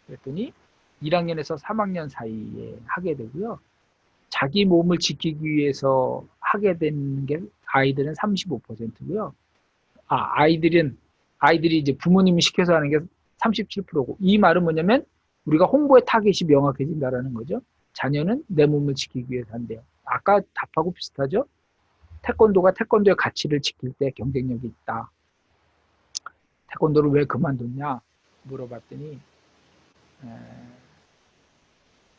그랬더니 1학년에서 3학년 사이에 하게 되고요. 자기 몸을 지키기 위해서 하게 되는 게 아이들은 35%고요. 아이들이 이제 부모님이 시켜서 하는 게 37%고, 이 말은 뭐냐면 우리가 홍보의 타겟이 명확해진다라는 거죠. 자녀는 내 몸을 지키기 위해서 한대요. 아까 답하고 비슷하죠? 태권도가 태권도의 가치를 지킬 때 경쟁력이 있다. 태권도를 왜 그만뒀냐 물어봤더니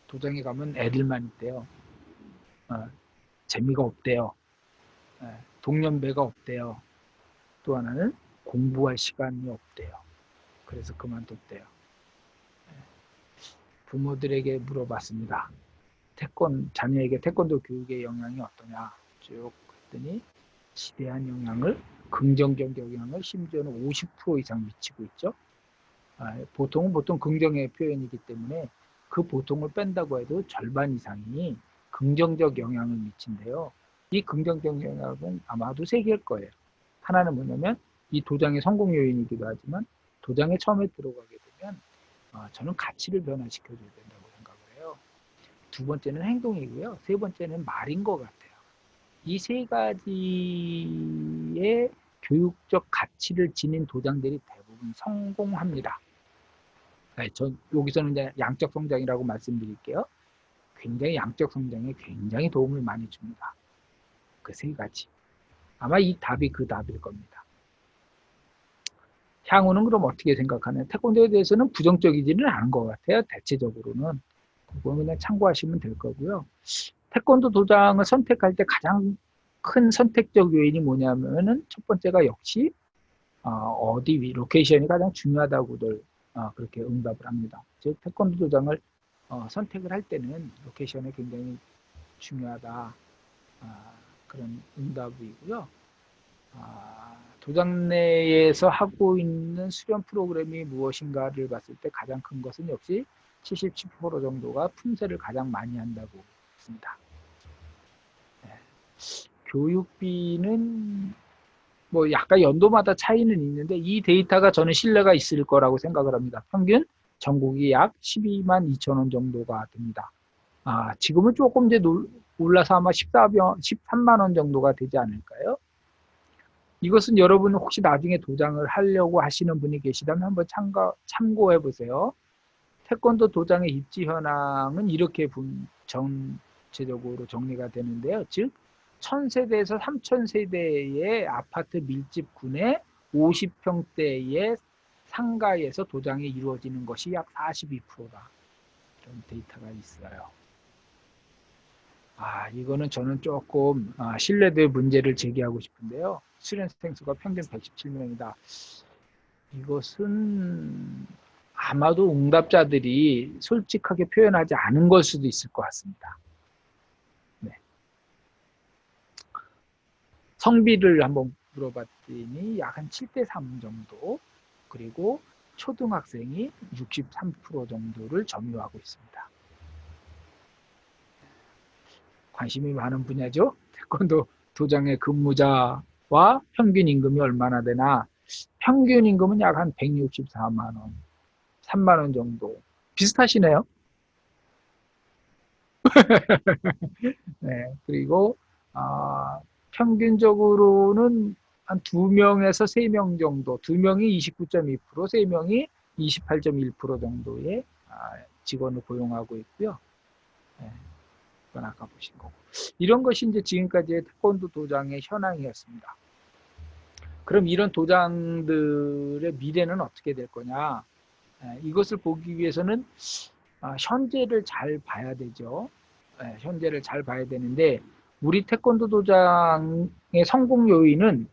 도장에 가면 애들만 있대요. 재미가 없대요. 동년배가 없대요. 또 하나는 공부할 시간이 없대요. 그래서 그만뒀대요. 부모들에게 물어봤습니다. 자녀에게 태권도 교육의 영향이 어떠냐 쭉 했더니 지대한 영향을, 긍정적 영향을 심지어는 50% 이상 미치고 있죠. 보통 긍정의 표현이기 때문에 그 보통을 뺀다고 해도 절반 이상이 긍정적 영향을 미친대요. 이 긍정적 영향은 아마도 세 개일 거예요. 하나는 뭐냐면 이 도장의 성공 요인이기도 하지만 도장에 처음에 들어가게 되면 저는 가치를 변화시켜줘야 된다고 생각을 해요. 두 번째는 행동이고요. 세 번째는 말인 것 같아요. 이 세 가지의 교육적 가치를 지닌 도장들이 대부분 성공합니다. 여기서는 이제 양적 성장이라고 말씀드릴게요. 굉장히 양적 성장에 굉장히 도움을 많이 줍니다. 그 세 가지. 아마 이 답이 그 답일 겁니다. 향후는 그럼 어떻게 생각하나요? 태권도에 대해서는 부정적이지는 않은 것 같아요. 대체적으로는. 그건 그냥 참고하시면 될 거고요. 태권도 도장을 선택할 때 가장 큰 선택적 요인이 뭐냐면은 첫 번째가 역시 로케이션이 가장 중요하다고들 그렇게 응답을 합니다. 즉 태권도 도장을 선택을 할 때는 로케이션이 굉장히 중요하다. 그런 응답이고요. 도장 내에서 하고 있는 수련 프로그램이 무엇인가를 봤을 때 가장 큰 것은 역시 77% 정도가 품새를 가장 많이 한다고 했습니다. 교육비는 뭐 약간 연도마다 차이는 있는데 이 데이터가 저는 신뢰가 있을 거라고 생각을 합니다. 평균 전국이 약 12만 2천 원 정도가 됩니다. 지금은 조금 이제 올라서 아마 13만 원 정도가 되지 않을까요? 이것은 여러분 혹시 나중에 도장을 하려고 하시는 분이 계시다면 한번 참고해 보세요. 태권도 도장의 입지 현황은 이렇게 구체적으로 정리가 되는데요. 즉 1000세대에서 3000세대의 아파트 밀집군의 50평대의 상가에서 도장이 이루어지는 것이 약 42%다. 이런 데이터가 있어요. 이거는 저는 조금 신뢰도의 문제를 제기하고 싶은데요. 수련생 수가 평균 117명이다. 이것은 아마도 응답자들이 솔직하게 표현하지 않은 걸 수도 있을 것 같습니다. 네. 성비를 한번 물어봤더니 약 한 7대3 정도, 그리고 초등학생이 63% 정도를 점유하고 있습니다. 관심이 많은 분야죠. 태권도 도장의 근무자와 평균 임금이 얼마나 되나. 평균 임금은 약 한 164만 원, 3만 원 정도. 비슷하시네요. 네, 그리고 평균적으로는 한 2명에서 3명 정도, 2명이 29.2%, 3명이 28.1% 정도의 직원을 고용하고 있고요. 네, 그건 아까 보신 거고. 이런 것이 이제 지금까지의 태권도 도장의 현황이었습니다. 그럼 이런 도장들의 미래는 어떻게 될 거냐? 이것을 보기 위해서는 현재를 잘 봐야 되죠. 현재를 잘 봐야 되는데, 우리 태권도 도장의 성공 요인은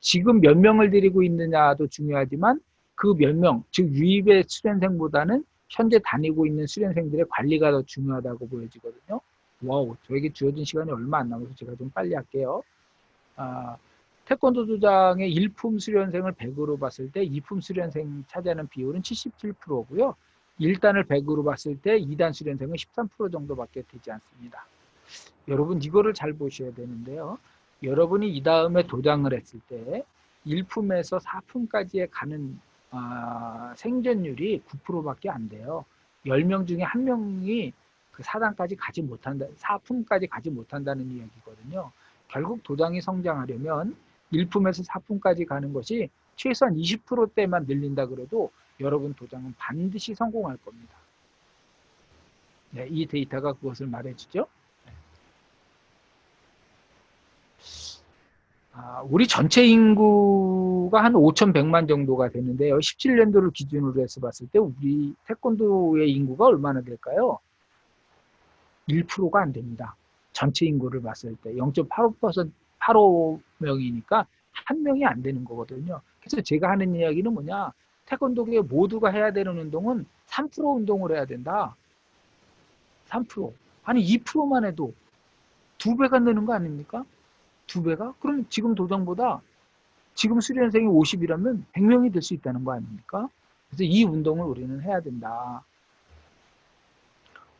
지금 몇 명을 데리고 있느냐도 중요하지만 그 몇 명, 즉 유입의 수련생보다는 현재 다니고 있는 수련생들의 관리가 더 중요하다고 보여지거든요. 와우, 저에게 주어진 시간이 얼마 안 남아서 제가 좀 빨리 할게요. 태권도 도장의 1품 수련생을 100으로 봤을 때 2품 수련생 차지하는 비율은 77%고요. 1단을 100으로 봤을 때 2단 수련생은 13% 정도밖에 되지 않습니다. 여러분 이거를 잘 보셔야 되는데요. 여러분이 이 다음에 도장을 했을 때 1품에서 4품까지에 가는 생존율이 9%밖에 안 돼요. 10명 중에 1명이 그 4단까지 가지 못한다, 4품까지 가지 못한다는 이야기거든요. 결국 도장이 성장하려면 1품에서 4품까지 가는 것이 최소한 20%대만 늘린다 그래도 여러분 도장은 반드시 성공할 겁니다. 네, 이 데이터가 그것을 말해주죠. 우리 전체 인구가 한 5,100만 정도가 되는데요. 17년도를 기준으로 해서 봤을 때 우리 태권도의 인구가 얼마나 될까요? 1%가 안 됩니다. 전체 인구를 봤을 때 0.85%, 85명이니까 한 명이 안 되는 거거든요. 그래서 제가 하는 이야기는 뭐냐? 태권도계 모두가 해야 되는 운동은 3% 운동을 해야 된다. 3%. 아니 2%만 해도 2배가 느는 거 아닙니까? 2배가? 그럼 지금 도장보다 지금 수련생이 50이라면 100명이 될 수 있다는 거 아닙니까? 그래서 이 운동을 우리는 해야 된다.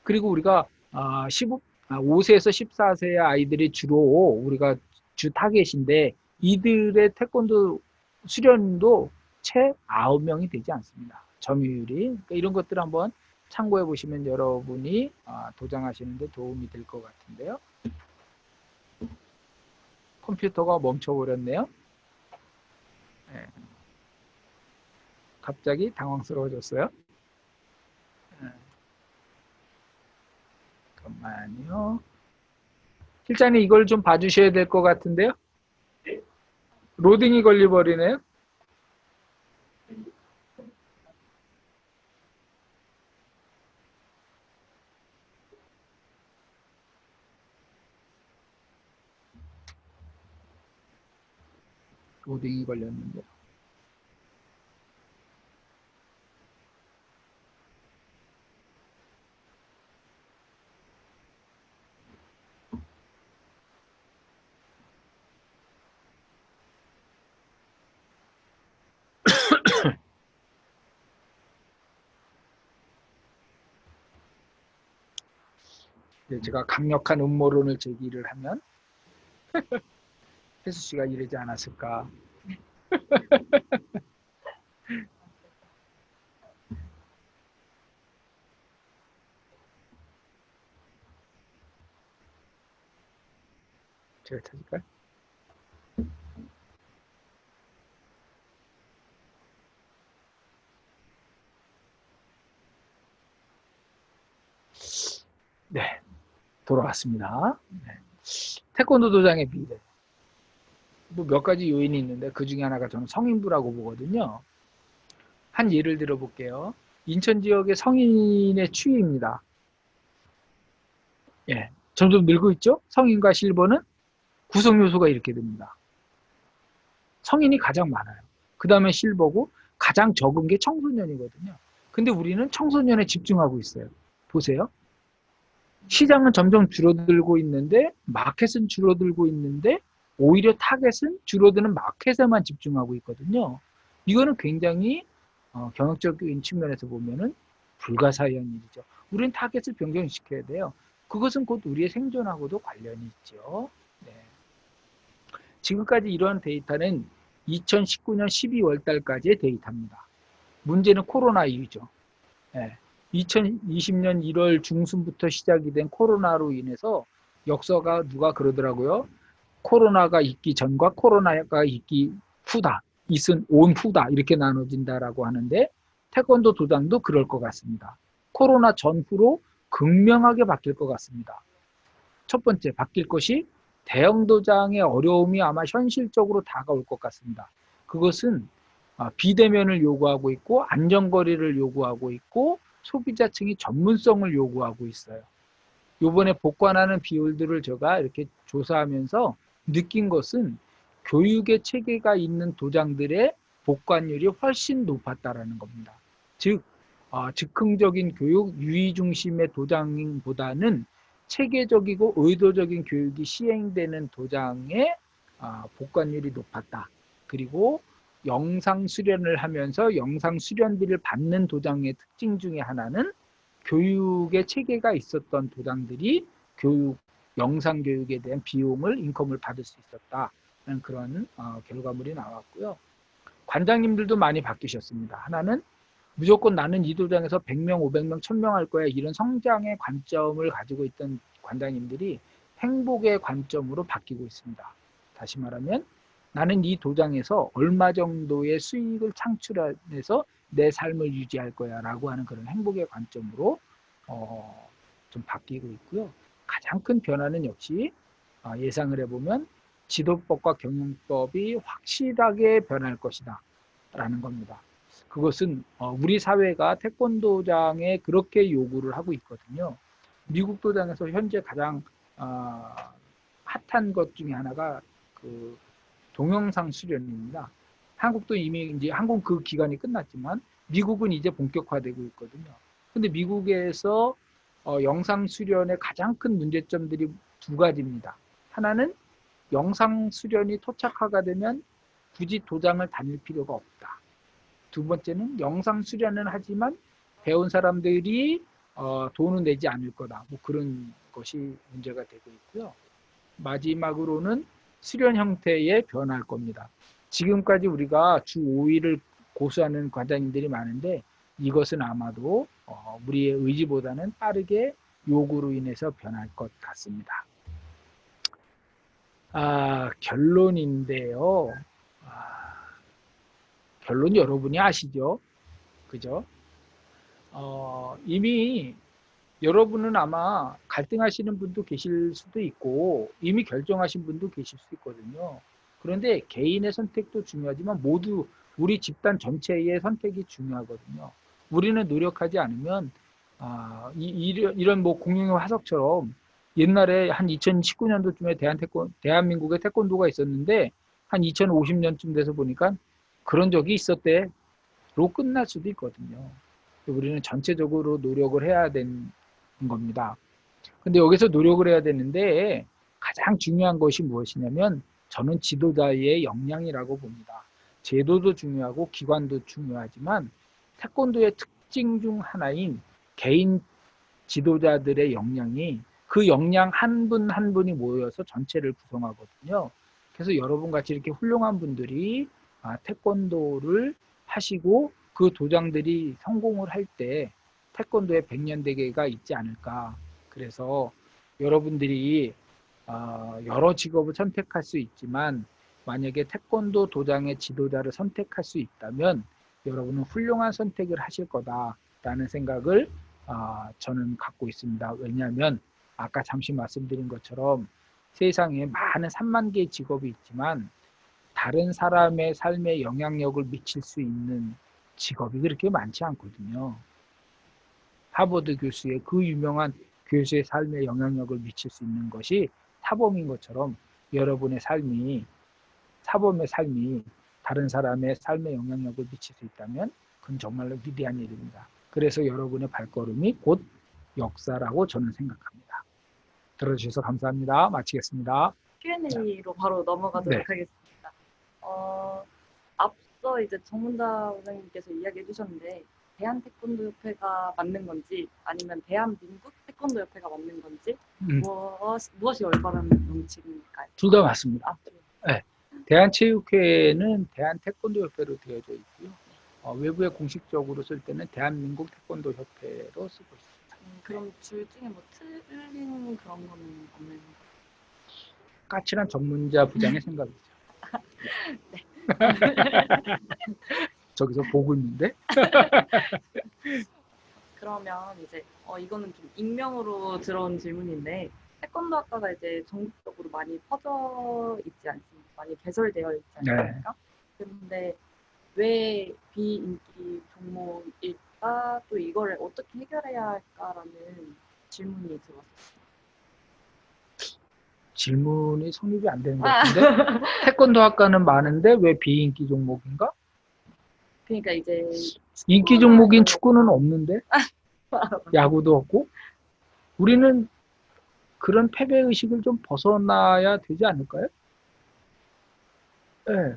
그리고 우리가 5세에서 14세의 아이들이 주로 우리가 주 타겟인데 이들의 태권도 수련도 채 9명이 되지 않습니다. 점유율이. 그러니까 이런 것들을 한번 참고해 보시면 여러분이 도장하시는 데 도움이 될 것 같은데요. 컴퓨터가 멈춰버렸네요. 네. 갑자기 당황스러워졌어요. 네. 잠깐만요. 실장님 이걸 좀 봐주셔야 될 것 같은데요. 로딩이 걸려버리네요. 로딩이 걸렸는데. 제가 강력한 음모론을 제기를 하면 혜수 씨가 이러지 않았을까. 제가 찾을까요? 네. 돌아왔습니다. 네. 태권도 도장의 미래. 뭐 몇 가지 요인이 있는데 그 중에 하나가 저는 성인부라고 보거든요. 한 예를 들어 볼게요. 인천 지역의 성인의 추이입니다. 예, 점점 늘고 있죠? 성인과 실버는 구성 요소가 이렇게 됩니다. 성인이 가장 많아요. 그 다음에 실버고 가장 적은 게 청소년이거든요. 근데 우리는 청소년에 집중하고 있어요. 보세요. 시장은 점점 줄어들고 있는데 마켓은 줄어들고 있는데 오히려 타겟은 줄어드는 마켓에만 집중하고 있거든요. 이거는 굉장히 경영적인 측면에서 보면은 불가사의한 일이죠. 우리는 타겟을 변경시켜야 돼요. 그것은 곧 우리의 생존하고도 관련이 있죠. 네. 지금까지 이러한 데이터는 2019년 12월 달까지의 데이터입니다. 문제는 코로나 이후죠. 네. 2020년 1월 중순부터 시작이 된 코로나로 인해서 역사가 누가 그러더라고요. 코로나가 있기 전과 코로나가 있기 후다. 있은 온 후다. 이렇게 나눠진다라고 하는데 태권도 도장도 그럴 것 같습니다. 코로나 전후로 극명하게 바뀔 것 같습니다. 첫 번째 바뀔 것이 대형 도장의 어려움이 아마 현실적으로 다가올 것 같습니다. 그것은 비대면을 요구하고 있고 안전거리를 요구하고 있고 소비자층이 전문성을 요구하고 있어요. 이번에 복관하는 비율들을 제가 이렇게 조사하면서 느낀 것은 교육의 체계가 있는 도장들의 복관율이 훨씬 높았다라는 겁니다. 즉 즉흥적인 교육, 유의 중심의 도장보다는 체계적이고 의도적인 교육이 시행되는 도장의 복관율이 높았다. 그리고 영상 수련을 하면서 영상 수련비를 받는 도장의 특징 중에 하나는 교육의 체계가 있었던 도장들이 영상 교육에 대한 비용을, 인컴을 받을 수 있었다는 그런 결과물이 나왔고요. 관장님들도 많이 바뀌셨습니다. 하나는 무조건 나는 이 도장에서 100명, 500명, 1000명 할 거야. 이런 성장의 관점을 가지고 있던 관장님들이 행복의 관점으로 바뀌고 있습니다. 다시 말하면 나는 이 도장에서 얼마 정도의 수익을 창출해서 내 삶을 유지할 거야 라고 하는 그런 행복의 관점으로 좀 바뀌고 있고요. 가장 큰 변화는 역시 예상을 해보면 지도법과 경영법이 확실하게 변할 것이다 라는 겁니다. 그것은 우리 사회가 태권도장에 그렇게 요구를 하고 있거든요. 미국 도장에서 현재 가장 핫한 것 중에 하나가 그 동영상 수련입니다. 한국도 이미 이제 한국 그 기간이 끝났지만 미국은 이제 본격화되고 있거든요. 근데 미국에서 영상 수련의 가장 큰 문제점들이 두 가지입니다. 하나는 영상 수련이 토착화가 되면 굳이 도장을 다닐 필요가 없다. 두 번째는 영상 수련은 하지만 배운 사람들이 돈은 내지 않을 거다. 뭐 그런 것이 문제가 되고 있고요. 마지막으로는 수련 형태에 변할 겁니다. 지금까지 우리가 주 5일을 고수하는 관장님들이 많은데 이것은 아마도 우리의 의지보다는 빠르게 요구로 인해서 변할 것 같습니다. 결론인데요. 결론 여러분이 아시죠? 그죠? 이미 여러분은 아마 갈등하시는 분도 계실 수도 있고 이미 결정하신 분도 계실 수 있거든요. 그런데 개인의 선택도 중요하지만 모두 우리 집단 전체의 선택이 중요하거든요. 우리는 노력하지 않으면 이런 뭐 공룡의 화석처럼 옛날에 한 2019년도쯤에 대한민국의 태권도가 있었는데 한 2050년쯤 돼서 보니까 그런 적이 있었대로 끝날 수도 있거든요. 우리는 전체적으로 노력을 해야 되는 겁니다. 근데 여기서 노력을 해야 되는데 가장 중요한 것이 무엇이냐면 저는 지도자의 역량이라고 봅니다. 제도도 중요하고 기관도 중요하지만 태권도의 특징 중 하나인 개인 지도자들의 역량이 그 역량 한 분 한 분이 모여서 전체를 구성하거든요. 그래서 여러분같이 이렇게 훌륭한 분들이 태권도를 하시고 그 도장들이 성공을 할 때 태권도의 100년대계가 있지 않을까. 그래서 여러분들이 여러 직업을 선택할 수 있지만 만약에 태권도 도장의 지도자를 선택할 수 있다면 여러분은 훌륭한 선택을 하실 거다라는 생각을 저는 갖고 있습니다. 왜냐하면 아까 잠시 말씀드린 것처럼 세상에 많은 3만 개의 직업이 있지만 다른 사람의 삶에 영향력을 미칠 수 있는 직업이 그렇게 많지 않거든요. 하버드 교수의 그 유명한 교수의 삶에 영향력을 미칠 수 있는 것이 사범인 것처럼 여러분의 삶이 사범의 삶이 다른 사람의 삶에 영향력을 미칠 수 있다면 그건 정말로 위대한 일입니다. 그래서 여러분의 발걸음이 곧 역사라고 저는 생각합니다. 들어주셔서 감사합니다. 마치겠습니다.
Q&A로 바로 넘어가도록
네.
하겠습니다. 앞서 이제 정문다 원장님께서 이야기해 주셨는데 대한태권도협회가 맞는 건지 아니면 대한민국 태권도협회가 맞는 건지 무엇이 올바른 명칭일까요?
둘 다 맞습니다.
아,
네. 대한체육회는 대한태권도협회로 되어져 있고요. 외부에 공식적으로 쓸 때는 대한민국 태권도협회로 쓰고 있습니다.
그럼 둘 중에 뭐 틀린 그런 거는 없는
까칠한 전문자 부장의 생각이죠.
네.
저기서 보고 있는데
그러면 이제 이거는 좀 익명으로 들어온 질문인데 태권도 학과가 이제 전국적으로 많이 퍼져 있지 않습니까? 많이 개설되어 있지 않습니까? 근데 왜 비인기 종목일까? 또 이거를 어떻게 해결해야 할까라는 질문이 들어왔어요.
질문이 성립이 안 되는 것 같은데 태권도 학과는 많은데 왜 비인기 종목인가?
그러니까 이제
인기 종목인 축구는 없는데 야구도 없고 우리는 그런 패배 의식을 좀 벗어나야 되지 않을까요? 네.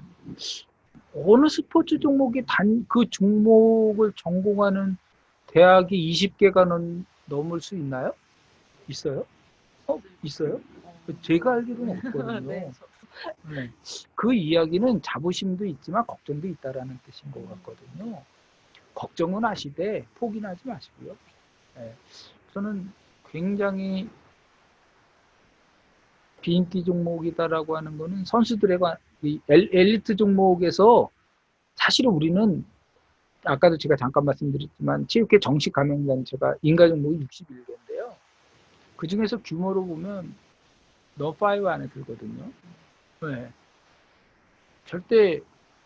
어느 스포츠 종목이 그 종목을 전공하는 대학이 20개가 넘을 수 있나요? 있어요? 있어요? 제가 알기로는 없거든요.
네.
네. 그 이야기는 자부심도 있지만 걱정도 있다라는 뜻인 것 같거든요. 걱정은 하시되 포기는 하지 마시고요. 네. 저는 굉장히 비인기 종목이다라고 하는 거는 선수들의 엘리트 종목에서 사실은 우리는 아까도 제가 잠깐 말씀드렸지만 체육회 정식 가맹단체가 인가 종목이 61개인데요. 그 중에서 규모로 보면 너5 안에 들거든요. 네. 절대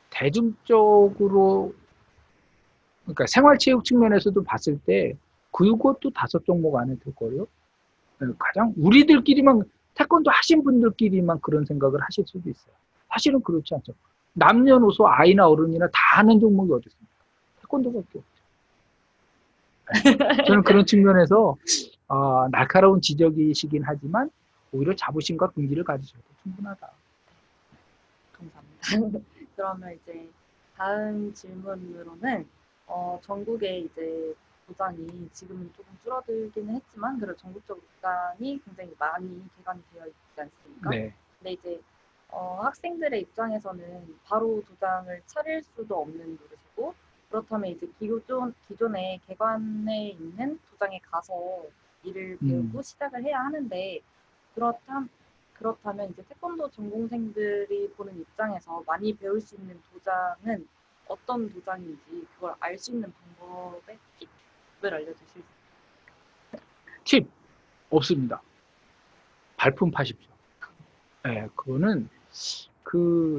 대중적으로 그러니까 생활체육 측면에서도 봤을 때 그것도 5종목 안에 들거든요. 네. 가장 우리들끼리만 태권도 하신 분들끼리만 그런 생각을 하실 수도 있어요. 사실은 그렇지 않죠. 남녀노소 아이나 어른이나 다 하는 종목이 어디 있습니까? 태권도밖에 없죠. 네. 저는 그런 측면에서 날카로운 지적이시긴 하지만 오히려 자부심과 긍지를 가지셔도 충분하다.
감사합니다. 그러면 이제 다음 질문으로는 전국에 이제 도장이 지금은 조금 줄어들기는 했지만 그래도 전국적으로 도장이 굉장히 많이 개관이 되어 있지 않습니까?
네.
근데 이제 학생들의 입장에서는 바로 도장을 차릴 수도 없는 노릇이고 그렇다면 이제 기존에 개관해 있는 도장에 가서 일을 배우고 시작을 해야 하는데 그렇다면 이제 태권도 전공생들이 보는 입장에서 많이 배울 수 있는 도장은 어떤 도장인지 그걸 알 수 있는 방법의 팁을 알려주실 수 있나요?
팁 없습니다. 발품 파십시오. 네, 그거는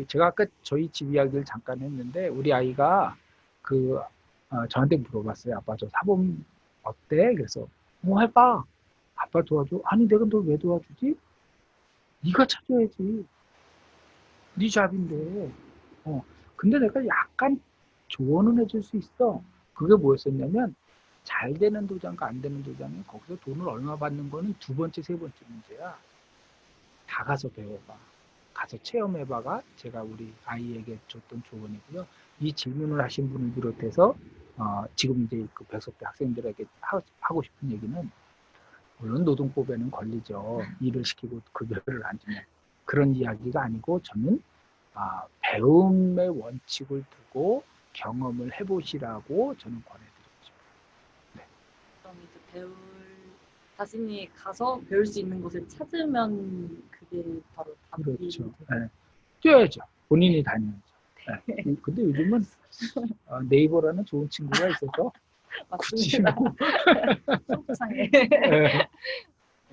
제가 아까 저희 집 이야기를 잠깐 했는데 우리 아이가 저한테 물어봤어요. 아빠 저 사범 어때? 그래서 뭐 해봐. 아빠 도와줘. 아니 내가 너 왜 도와주지? 네가 찾아야지. 네 잡인데. 근데 내가 약간 조언은 해줄 수 있어. 그게 뭐였었냐면 잘 되는 도장과 안 되는 도장이 거기서 돈을 얼마 받는 거는 두 번째, 세 번째 문제야. 다 가서 배워봐. 가서 체험해봐가 제가 우리 아이에게 줬던 조언이고요. 이 질문을 하신 분을 비롯해서 지금 이제 그 백석대 학생들에게 하고 싶은 얘기는 물론 노동법에는 걸리죠. 일을 시키고 급여를 안 주면. 그런 이야기가 아니고 저는 배움의 원칙을 두고 경험을 해보시라고 저는 권해드리고 싶어요. 네.
그럼 이제 자신이 가서 배울 수 있는 곳을 찾으면 그게 바로 답이
그렇죠. 네. 뛰어야죠. 본인이 다녀야죠. 네. 근데 요즘은 네이버라는 좋은 친구가 있어서 굳이
맞습니다.
뭐
속상해.
네.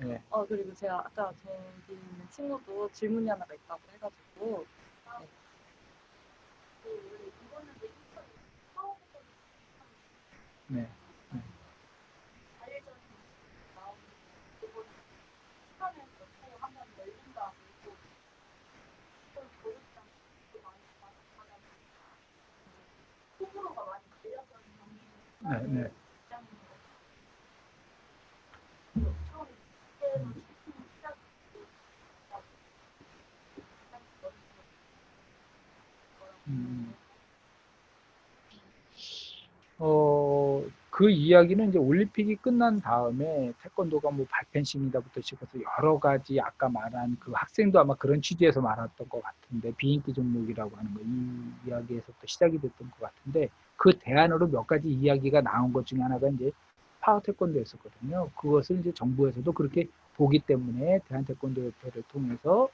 네.
그리고 제가 아까 저기 있는 친구도 질문이 하나가 있다고 해가지고.
네. 네. 네, 네. 음. 그 이야기는 이제 올림픽이 끝난 다음에 태권도가 뭐 발펜싱이다부터 시작해서 여러 가지 아까 말한 그 학생도 아마 그런 취지에서 말했던 것 같은데 비인기 종목이라고 하는 거 이 이야기에서부터 시작이 됐던 것 같은데 그 대안으로 몇 가지 이야기가 나온 것 중에 하나가 이제 파워 태권도였었거든요. 그것을 이제 정부에서도 그렇게 보기 때문에 대한태권도협회를 통해서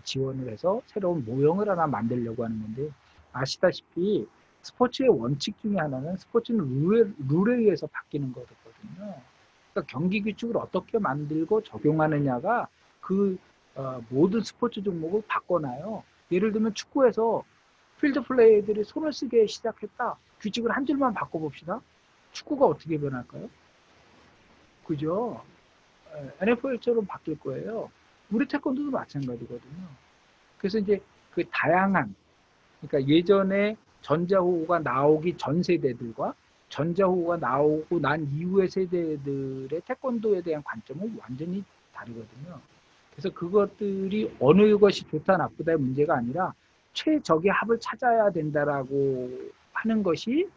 지원을 해서 새로운 모형을 하나 만들려고 하는 건데 아시다시피 스포츠의 원칙 중에 하나는 스포츠는 룰에 의해서 바뀌는 거거든요. 그러니까 경기 규칙을 어떻게 만들고 적용하느냐가 그 모든 스포츠 종목을 바꿔놔요. 예를 들면 축구에서 필드 플레이들이 손을 쓰게 시작했다. 규칙을 한 줄만 바꿔봅시다. 축구가 어떻게 변할까요? 그죠? NFL처럼 바뀔 거예요. 우리 태권도도 마찬가지거든요. 그래서 이제 그 다양한 그러니까 예전에 전자호구가 나오기 전 세대들과 전자호구가 나오고 난 이후의 세대들의 태권도에 대한 관점은 완전히 다르거든요. 그래서 그것들이 어느 것이 좋다 나쁘다의 문제가 아니라 최적의 합을 찾아야 된다라고 하는 것이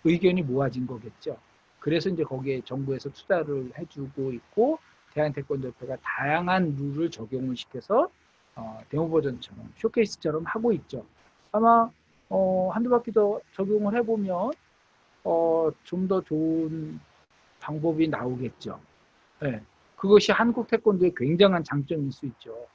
의견이 모아진 거겠죠. 그래서 이제 거기에 정부에서 투자를 해주고 있고 대한태권도협회가 다양한 룰을 적용을 시켜서 데모 버전처럼 쇼케이스처럼 하고 있죠. 아마 한두 바퀴 더 적용을 해보면 좀 더 좋은 방법이 나오겠죠. 네. 그것이 한국 태권도의 굉장한 장점일 수 있죠.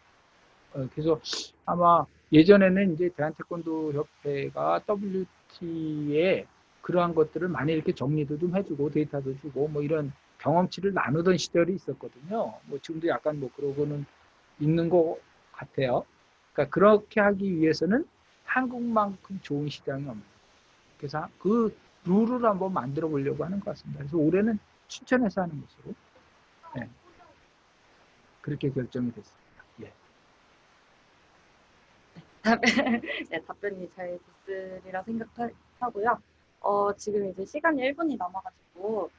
그래서 아마 예전에는 이제 대한태권도협회가 WT에 그러한 것들을 많이 이렇게 정리도 좀 해주고 데이터도 주고 뭐 이런 경험치를 나누던 시절이 있었거든요. 뭐 지금도 약간 뭐 그러고는 있는 것 같아요. 그러니까 그렇게 하기 위해서는 한국만큼 좋은 시장이 없는. 그래서 그 룰을 한번 만들어 보려고 하는 것 같습니다. 그래서 올해는 춘천에서 하는 것으로 네. 그렇게 결정이 됐습니다. 예.
네, 답변이 잘 됐으리라 생각하고요. 지금 이제 시간이 1분이 남아가지고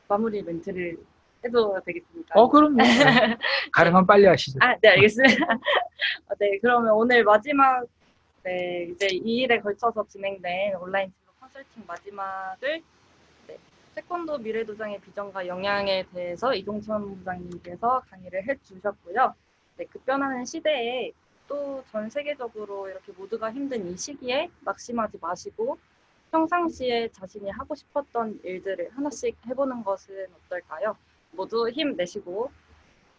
마무리 멘트를 해도 되겠습니까?
그럼요. 네. 가능하면 빨리 하시죠.
네, 알겠습니다. 네, 그러면 오늘 마지막, 네, 이제 2일에 걸쳐서 진행된 온라인 진로 컨설팅 마지막을 네, 태권도 미래도장의 비전과 영향에 대해서 이동천 부장님께서 강의를 해주셨고요. 네, 급변하는 시대에 또 전 세계적으로 이렇게 모두가 힘든 이 시기에 낙심하지 마시고 평상시에 자신이 하고 싶었던 일들을 하나씩 해보는 것은 어떨까요? 모두 힘내시고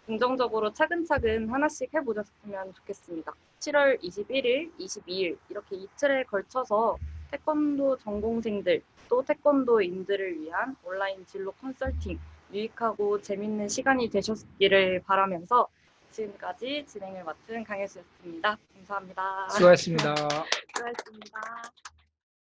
긍정적으로 차근차근 하나씩 해보셨으면 좋겠습니다. 7월 21일, 22일 이렇게 이틀에 걸쳐서 태권도 전공생들 또 태권도인들을 위한 온라인 진로 컨설팅 유익하고 재밌는 시간이 되셨기를 바라면서 지금까지 진행을 맡은 강혜수였습니다. 감사합니다.
수고하셨습니다.
수고하셨습니다.